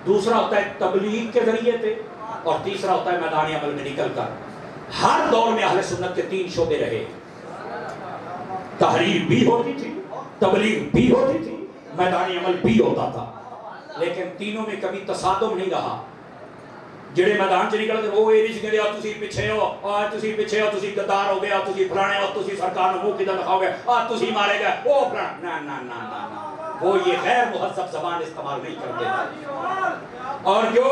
[SPEAKER 3] دوسرا ہوتا ہے تبلیغ کے ذریعے سے، اور تیسرا ہوتا ہے میدان عمل میں نکل کر. ہر دور میں اہل سنت کے 3 شعبے رہے. تحریر بھی ہوتی تھی، تبلیغ بھی ہوتی تھی، میدان عمل بھی ہوتا تھا، لیکن تینوں میں کبھی تصادم نہیں رہا. جڑے میدان چ نکلتے وہ یہ نہیں کہ تسی پیچھے ہو، اور تسی پیچھے ہو، تسی غدار ہو گیا، تسی فلانے ہو، تسی سرکار نو منہ کدھر دکھاؤ گے، تسی مارے گئے، وہ فلانا. نہ نہ نہ نہ، وہ یہ غیر مہذب زبان استعمال نہیں کرتے تھے. اور جو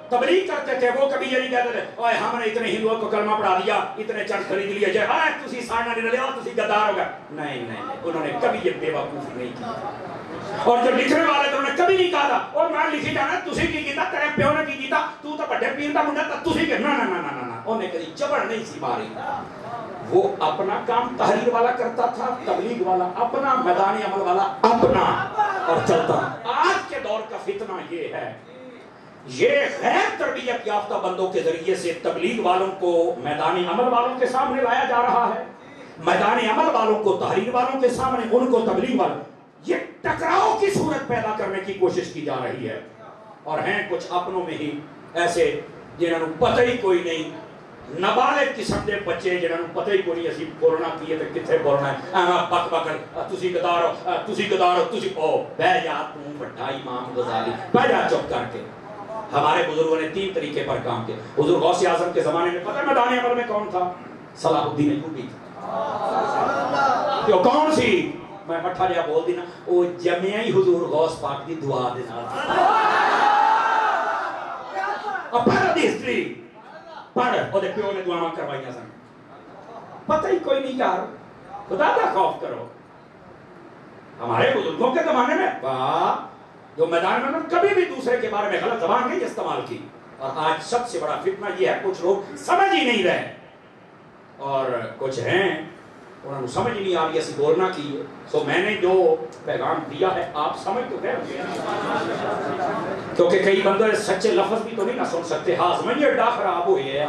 [SPEAKER 3] تبلیغ کرتے تھے وہ کبھی یہ نہیں کہتے تھے اوے ہم نے اتنے ہندوؤں کو کلمہ پڑھا دیا، اتنے چرچ خرید لیے، جائے ہاں تسی سائنا نہیں رلے ہو، تسی غدار ہو گئے. نہیں نہیں، انہوں نے کبھی یہ بے وقوفی نہیں کی. اور جو لکھنے والے تھے انہوں نے کبھی نہیں کہا تھا اور میں لکھی جانا تسی کی کیتا، تیرے پیو نے کی کیتا، تو تو بڑے پیر دا منڈا تسی کہ. نہ نہ نہ نہ نہ، انہوں نے کبھی جبر نہیں سی ماری. وہ اپنا کام تحریر والا کرتا تھا، تبلیغ والا اپنا، میدان عمل والا اپنا، اور چلتا. آج کے دور کا فتنہ یہ ہے، یہ غیر تربیت یافتہ بندوں کے ذریعے سے تبلیغ والوں کو میدان عمل والوں کے سامنے لایا جا رہا ہے، میدان عمل والوں کو تحریر والوں کے سامنے، ان کو تبلیغ والوں. یہ ٹکراؤ کی صورت پیدا کرنے کی کوشش کی جا رہی ہے. اور ہیں کچھ اپنوں میں ہی ایسے جنہوں نے پتہ ہی کوئی نہیں، نابالغ قسم کے بچے جنہوں نے پتہ ہی کوئی نہیں اسی بولنا کیے تو کتنے بولنا ہے. بک بکر تسی غدار ہو، تسی غدار ہو، تسی او بہ جا تو بڑا امام غزالی، بہ جا چپ کر کے. ہمارے بزرگوں نے 3 طریقے پر کام کیا. حضور غوث اعظم کے زمانے میں پتہ میدان عمل میں کون تھا؟ صلاح الدین ایوبی تھا. جو کون سی؟ میں مٹھا جہا بول دینا، وہ جمعہ ہی حضور غوث پاک دی دعا دے نال. اب پڑھ دی ہسٹری، پڑھ او دے پیو نے دعاواں کروائیاں سن. پتہ ہی کوئی نہیں یار، خدا کا خوف کرو. ہمارے بزرگوں کے زمانے میں واہ، جو میدان میں کبھی بھی دوسرے کے بارے میں غلط زبان نہیں استعمال کی. اور آج سب سے بڑا فتنہ یہ ہے، کچھ لوگ سمجھ ہی نہیں رہے، اور کچھ ہیں انہوں نے سمجھ نہیں آ رہی ایسی بولنا کی. سو میں نے جو پیغام دیا ہے آپ سمجھ تو گئے، کیونکہ کئی بندے سچے لفظ بھی تو نہیں نہ سن سکتے. ہاں سمجھئے ڈا خراب ہوئی ہے، یہ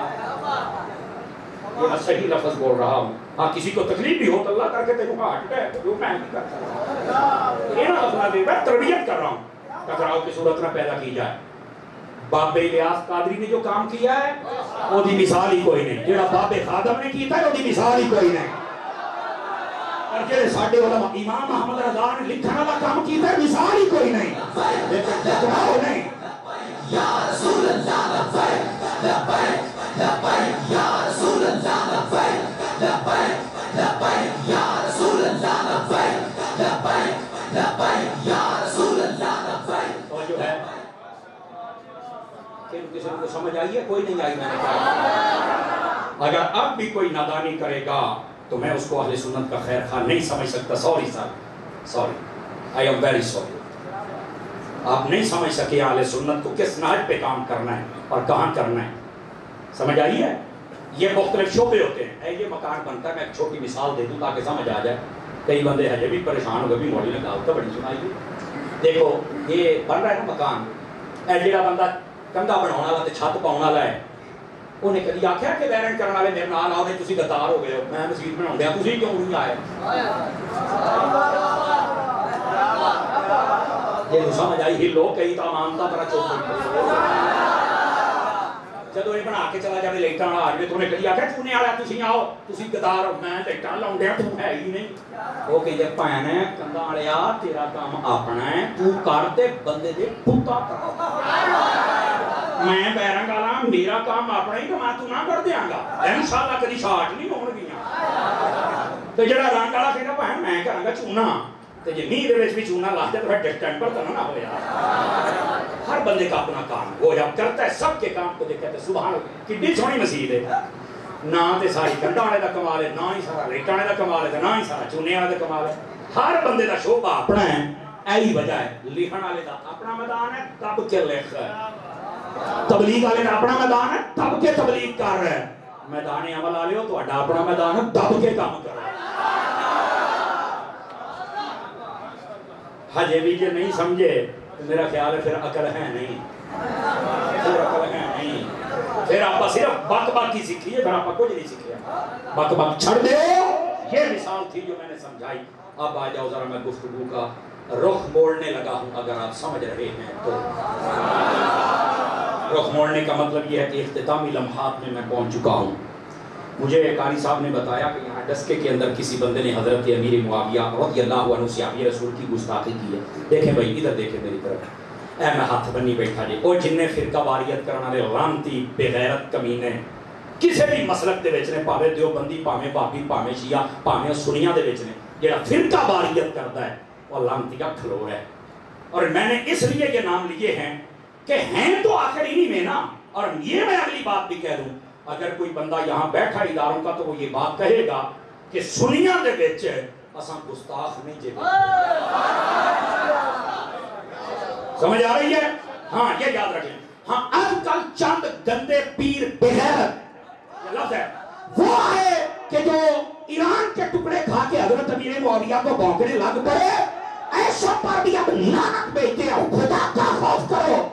[SPEAKER 3] میں صحیح لفظ بول رہا ہوں. ہاں کسی کو تکلیف بھی ہو تو اللہ کر کے تیرے کو ہٹ گئے تو میں نہیں کرتا. یہ نہ لفظ دے، میں تربیت کر رہا ہوں. ٹکراؤ کی صورت نہ پیدا کی جائے. بابے الیاس قادری نے جو کام کیا ہے وہ دی مثال ہی کوئی نہیں. جڑا بابے خادم نے کیتا ہے وہ دی مثال ہی کوئی نہیں. اور جڑے ساڈے علماء امام احمد رضا نے لکھن والا کام کیتا ہے مثال ہی کوئی نہیں. لیکن ٹکراؤ نہیں.
[SPEAKER 4] یا رسول اللہ لبیک لبیک لبیک یا رسول اللہ لبیک لبیک لبیک یا رسول اللہ لبیک لبیک لبیک یا رسول اللہ لبیک.
[SPEAKER 3] اور جو ہے کہ کسی کو سمجھ آئی ہے؟ کوئی نہیں آئی. میں نے کہا اگر اب بھی کوئی نادانی کرے گا تو میں اس کو اہل سنت کا خیر خواہ نہیں سمجھ سکتا. Sorry sir, sorry, I am very sorry. آپ نہیں سمجھ سکے اہل سنت کو کس نہج پہ کام کرنا ہے اور کہاں کرنا ہے. سمجھ آئی ہے؟ یہ مختلف شعبے ہوتے ہیں. یہ مکان بنتا ہے، میں ایک چھوٹی مثال دے دوں تاکہ سمجھ آ جائے. کئی بندے ہیں بھی پریشان ہو گئے بھی موڑی لگا ہوتا بڑی سنائی. دیکھو یہ بن رہا ہے نا مکان، اے جڑا بندہ کندا بناਉਣ ਵਾਲਾ ਤੇ ਛੱਤ ਪਾਉਣ ਵਾਲਾ ਹੈ ਉਹਨੇ ਕਦੀ ਆਖਿਆ ਕਿ ਵੈਰੈਂਟ ਕਰਨ ਵਾਲੇ ਮੇਰੇ ਨਾਲ ਆਓ ਨਹੀਂ ਤੁਸੀਂ ਗੱਦਾਰ ਹੋ ਗਏ ਹੋ, ਮੈਂ ਮਸਜਿਦ ਬਣਾਉਂਦਿਆ ਤੁਸੀਂ ਕਿਉਂ ਨਹੀਂ ਆਏ? یہ سمجھ آئی ہی لوگ کئی تا مانتا پر چوک جدو یہ بنا کے چلا جائے لیٹاں والا آج میں تو نے کہی آکھا چونے والا تسی آؤ تسی گدار ہو میں لیٹاں لاؤنڈیا تو ہے ہی نہیں. وہ کہی جب پہنے کندہ آڑیا تیرا کام اپنا ہے تو کرتے بندے دے پتا کرو. میں بیرنگ آلا میرا کام اپنا ہی تو میں تو نہ کر دیاں گا. انشاءاللہ کدی شاٹ نہیں ہون گیا. تو جڑا رنگ آلا کہنا پہن میں کروں گا چونا تو یہ نہیں دے وچ بھی چونا لا دے تو پھر ڈسٹمپر تو نہ ہو جائے. ہر بندے کا اپنا کام وہ جب کرتا ہے سب کے کام کو دیکھتے ہیں. سبحان اللہ کتنی سونی مسجد ہے. نہ تے ساری کنڈا والے دا کمال ہے، نہ ہی سارا لیٹانے دا کمال ہے، نہ ہی سارا چونے والے دا کمال ہے. ہر بندے دا شعبہ اپنا ہے. ایہی وجہ ہے لکھن والے دا اپنا میدان ہے تب کے لکھ ہے، تبلیغ والے دا اپنا میدان ہے تب کے تبلیغ کر رہے ہیں. میدان عمل والے ہو تو اپنا میدان ہے تب کے کام کر رہے ہیں. ہجے بھی جے نہیں سمجھے تو میرا خیال ہے پھر عقل ہے نہیں، پھر عقل ہے نہیں، پھر آپ صرف بک بک کی سیکھیے، پھر آپ کچھ نہیں سیکھیا، بک بک چھڑ دے۔ یہ مثال تھی جو میں نے سمجھائی۔ اب آ جاؤ ذرا میں گفتگو کا رخ موڑنے لگا ہوں، اگر آپ سمجھ رہے ہیں تو۔ رخ موڑنے کا مطلب یہ ہے کہ اختتامی لمحات میں پہنچ چکا ہوں۔ مجھے قاری صاحب نے بتایا کہ یہاں ڈسکے کے اندر کسی بندے نے حضرت امیر معاویہ رضی اللہ عنہ صحابی رسول کی گستاخی کی ہے۔ دیکھیں بھائی ادھر دیکھیں میری طرف، اے میں ہاتھ بنی بیٹھا جی، او جن نے فرقہ واریت کرنا والے لعنتی بے غیرت کمینے کسی بھی مسلک دے وچ نے، پاوے دیوبندی، پاوے بابی، پاوے شیعہ، پاوے سنیاں دے وچ نے، جڑا فرقہ واریت کرتا ہے وہ لعنتیہ کھلو ہے۔ اور میں نے اس لیے یہ نام لیے ہیں کہ ہیں تو آخر انہی میں نا۔ اور یہ میں اگلی بات بھی کہہ دوں، اگر کوئی بندہ یہاں بیٹھا اداروں کا تو وہ یہ بات کہے گا کہ سنیاں دے وچ اساں گستاخ نہیں جے۔ سمجھ آ رہی ہے؟ ہاں یہ یاد رکھیں۔ ہاں آج کل چند گندے پیر بغیرت یہ لفظ ہے وہ ہے کہ جو ایران کے ٹکڑے کھا کے حضرت امیر معاویہ کو بھونکنے لگ پڑے، ایسا پر بھی اب لعنت بیچتے ہیں۔ خدا کا خوف کرو،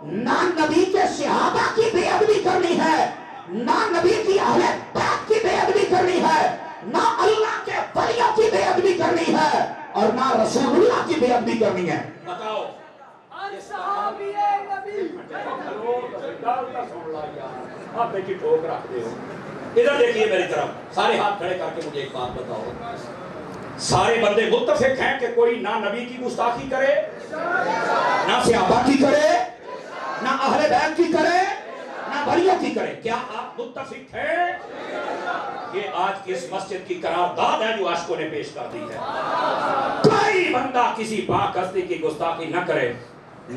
[SPEAKER 3] نہ نبی کے صحابہ کی بے ادبی کرنی ہے، نہ نبی کی اہل بیت کی بے ادبی کرنی ہے، نہ اللہ کے ولیوں کی بے ادبی کرنی ہے، اور نہ رسول اللہ کی بے ادبی کرنی ہے۔ بتاؤ آپ بیٹی ٹھوک رکھ دے ہو۔ ادھر دیکھیے میری طرف، سارے ہاتھ کھڑے کر کے مجھے ایک بات بتاؤ، سارے بندے متفق ہیں کہ کوئی نہ نبی کی گستاخی کرے، نہ صحابہ کی کرے، نہ اہل بیت کی کرے، نہ ولیوں کی کرے؟ کیا آپ متفق ہیں؟ یہ آج کی اس مسجد کی قرارداد ہے جو عاشقوں نے پیش کر دی ہے۔ کوئی بندہ کسی پاک ہستی کی گستاخی نہ کرے۔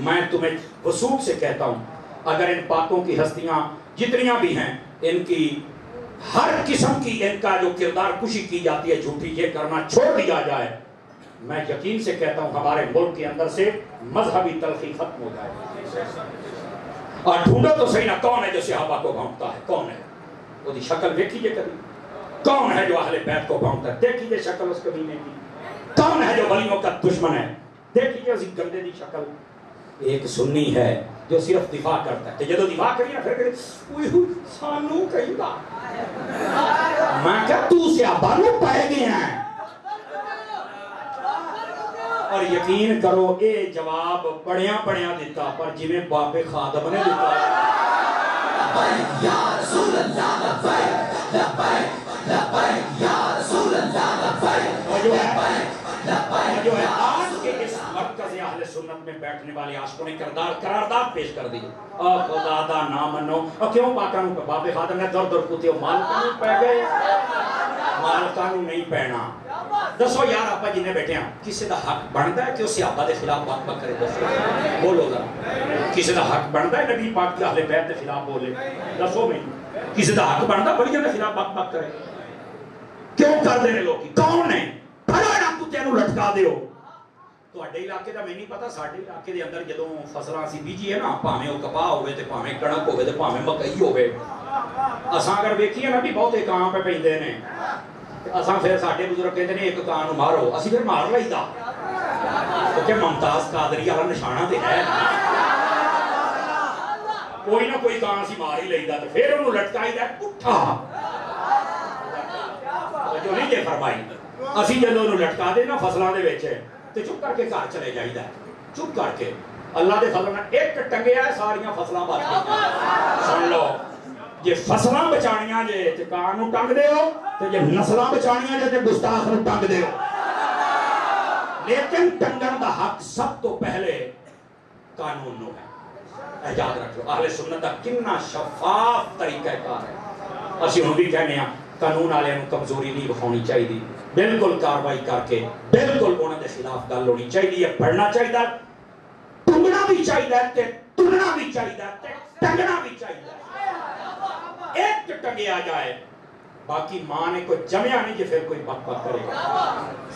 [SPEAKER 3] میں تمہیں وثوق سے کہتا ہوں، اگر ان پاکوں کی ہستیاں جتنیاں بھی ہیں، ان کی ہر قسم کی ان کا جو کردار کشی کی جاتی ہے جھوٹی، یہ کرنا چھوڑ دیا جائے، میں یقین سے کہتا ہوں ہمارے ملک کے اندر سے مذہبی تلخی ختم ہو جائے۔ اور ڈھونڈو تو صحیح نا، کون ہے جو صحابہ کو بھونکتا ہے؟ کون ہے؟ وہ دی شکل دیکھیے کبھی، کون ہے جو اہل بیت کو بھونکتا ہے؟ دیکھیے شکل اس کبھی نہیں کی۔ کون ہے جو ولیوں کا دشمن ہے؟ دیکھیے اسی گندے دی شکل۔ ایک سنی ہے جو صرف دفاع کرتا ہے کہ جدو دفاع کریے نا پھر کہے اوہ سانو کہیں گا، میں کہا تو صحابہ نو پائے گئے ہیں۔ اور یقین کرو اے جواب بڑیاں بڑیاں دیتا پر جی میں باپ خادم نے دیتا۔
[SPEAKER 4] لبیک یا رسول اللہ، لبیک لبیک لبیک یا رسول اللہ، لبیک لبیک
[SPEAKER 3] جو ہے آج کے اس مرکز اہل سنت میں بیٹھنے والے عاشقوں نے قرارداد پیش کر دی۔ خدا دا نہ منو، اور کیوں پاکانوں پہ باب خادم نے در در کتے مالکانوں پہ گئے، مالکانوں نہیں پہنا۔ دسو یار آپ جنہیں بیٹھے ہیں، کسی دا حق بنتا ہے کہ اس صحابہ دے خلاف بات بات کرے؟ دسو بولو ذرا، کسی دا حق بنتا ہے نبی پاک کے اہل بیت دے خلاف بولے؟ دسو میں کسی دا حق بنتا بڑیوں دے خلاف بات بات کرے؟ کیوں کر دینے لوگ؟ کون ہے؟ پھڑو نا کتے نو لٹکا دیو۔ تو اڈے علاقے دا میں نہیں پتا، ساڑھے علاقے دے اندر جدوں فصلہ سی بیجی ہے نا، پاہمیں وہ کپاہ ہوئے تے پاہمیں کڑک ہوئے تے پاہمیں مکئی ہوئے، اساں اگر دیکھیے نا بھی بہت ایک کام پہ پہندے نے، اساں پھر ساڑھے بزرگ کہتے ہیں ایک کان مارو، اسی پھر مار لئی دا کیونکہ ممتاز قادری والا نشانہ تے ہے، کوئی نہ کوئی کان سی مار ہی لئی دا، پھر انہوں لٹکائی دا پٹھا جو نہیں جے فرمائی، اسی جدوں انہوں لٹکا دے نا فصلہ دے ویچے تے چپ کر کے گھر چلے جائی دا، چپ کر کے اللہ دے فضل میں ایک ٹنگیا ہے ساریاں فصلہ بچ گئی۔ سن لو یہ فصلہ بچانیاں جے تے کانوں ٹنگ دے ہو، تے یہ نسلہ بچانیاں جے تے گستاخ نوں ٹنگ دے ہو، لیکن ٹنگن دا حق سب تو پہلے قانون نو ہے۔ یاد رکھو اہل سنت دا کتنا شفاف طریقہ کار ہے۔ اسی ہوں بھی کہنے ہیں قانون والے نوں کمزوری نہیں دکھاؤنی چاہیے، بالکل کاروائی کر کے بالکل انہوں نے خلاف گل ہونی چاہیے، پڑھنا چاہیے، ٹنگنا بھی چاہیے تے ٹنگنا بھی چاہیے تے ٹنگنا بھی چاہیے۔ ایک ٹنگیا جائے باقی ماں نے کوئی جمعہ نہیں جو پھر کوئی بک بک کرے گا۔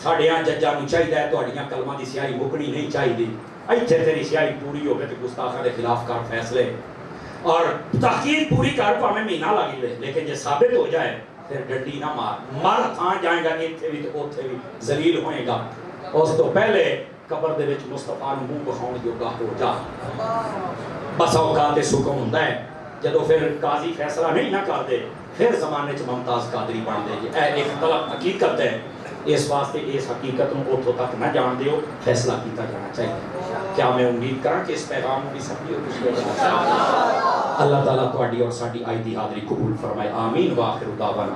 [SPEAKER 3] ساڑھے ہاں ججہ نو چاہیے تہاڈیاں کلمہ دی سیاہی مکنی نہیں چاہیے، ایتھے تیری سیاہی پوری ہو گئے تے گستاخاں دے خلاف کر فیصلے اور تحقیق پوری کر پاویں مہینہ لگی لے، لیکن جے ثابت ہو جائے پھر ڈنڈی نہ مار، مر تھاں جائے گا ایتھے بھی تے اوتھے بھی ذلیل ہوئے گا۔ اس تو پہلے قبر دے وچ مصطفیٰ نوں منہ بخاؤن جوگا ہو جا بس اوقات سکون ہوندا ہے جدو پھر قاضی فیصلہ نہیں نہ کر دے پھر زمانے چ ممتاز قادری بن دے جی اے ایک طلب حقیقت ہے اس واسطے اس حقیقت نوں اتھوں تک نہ جان دیو فیصلہ کیتا جانا چاہیے کیا میں امید کراں کہ اس پیغام نوں بھی سمجھو کچھ اللہ تعالیٰ تہاڈی اور ساڈی آئی دی حاضری قبول فرمائے آمین وآخر دعوانا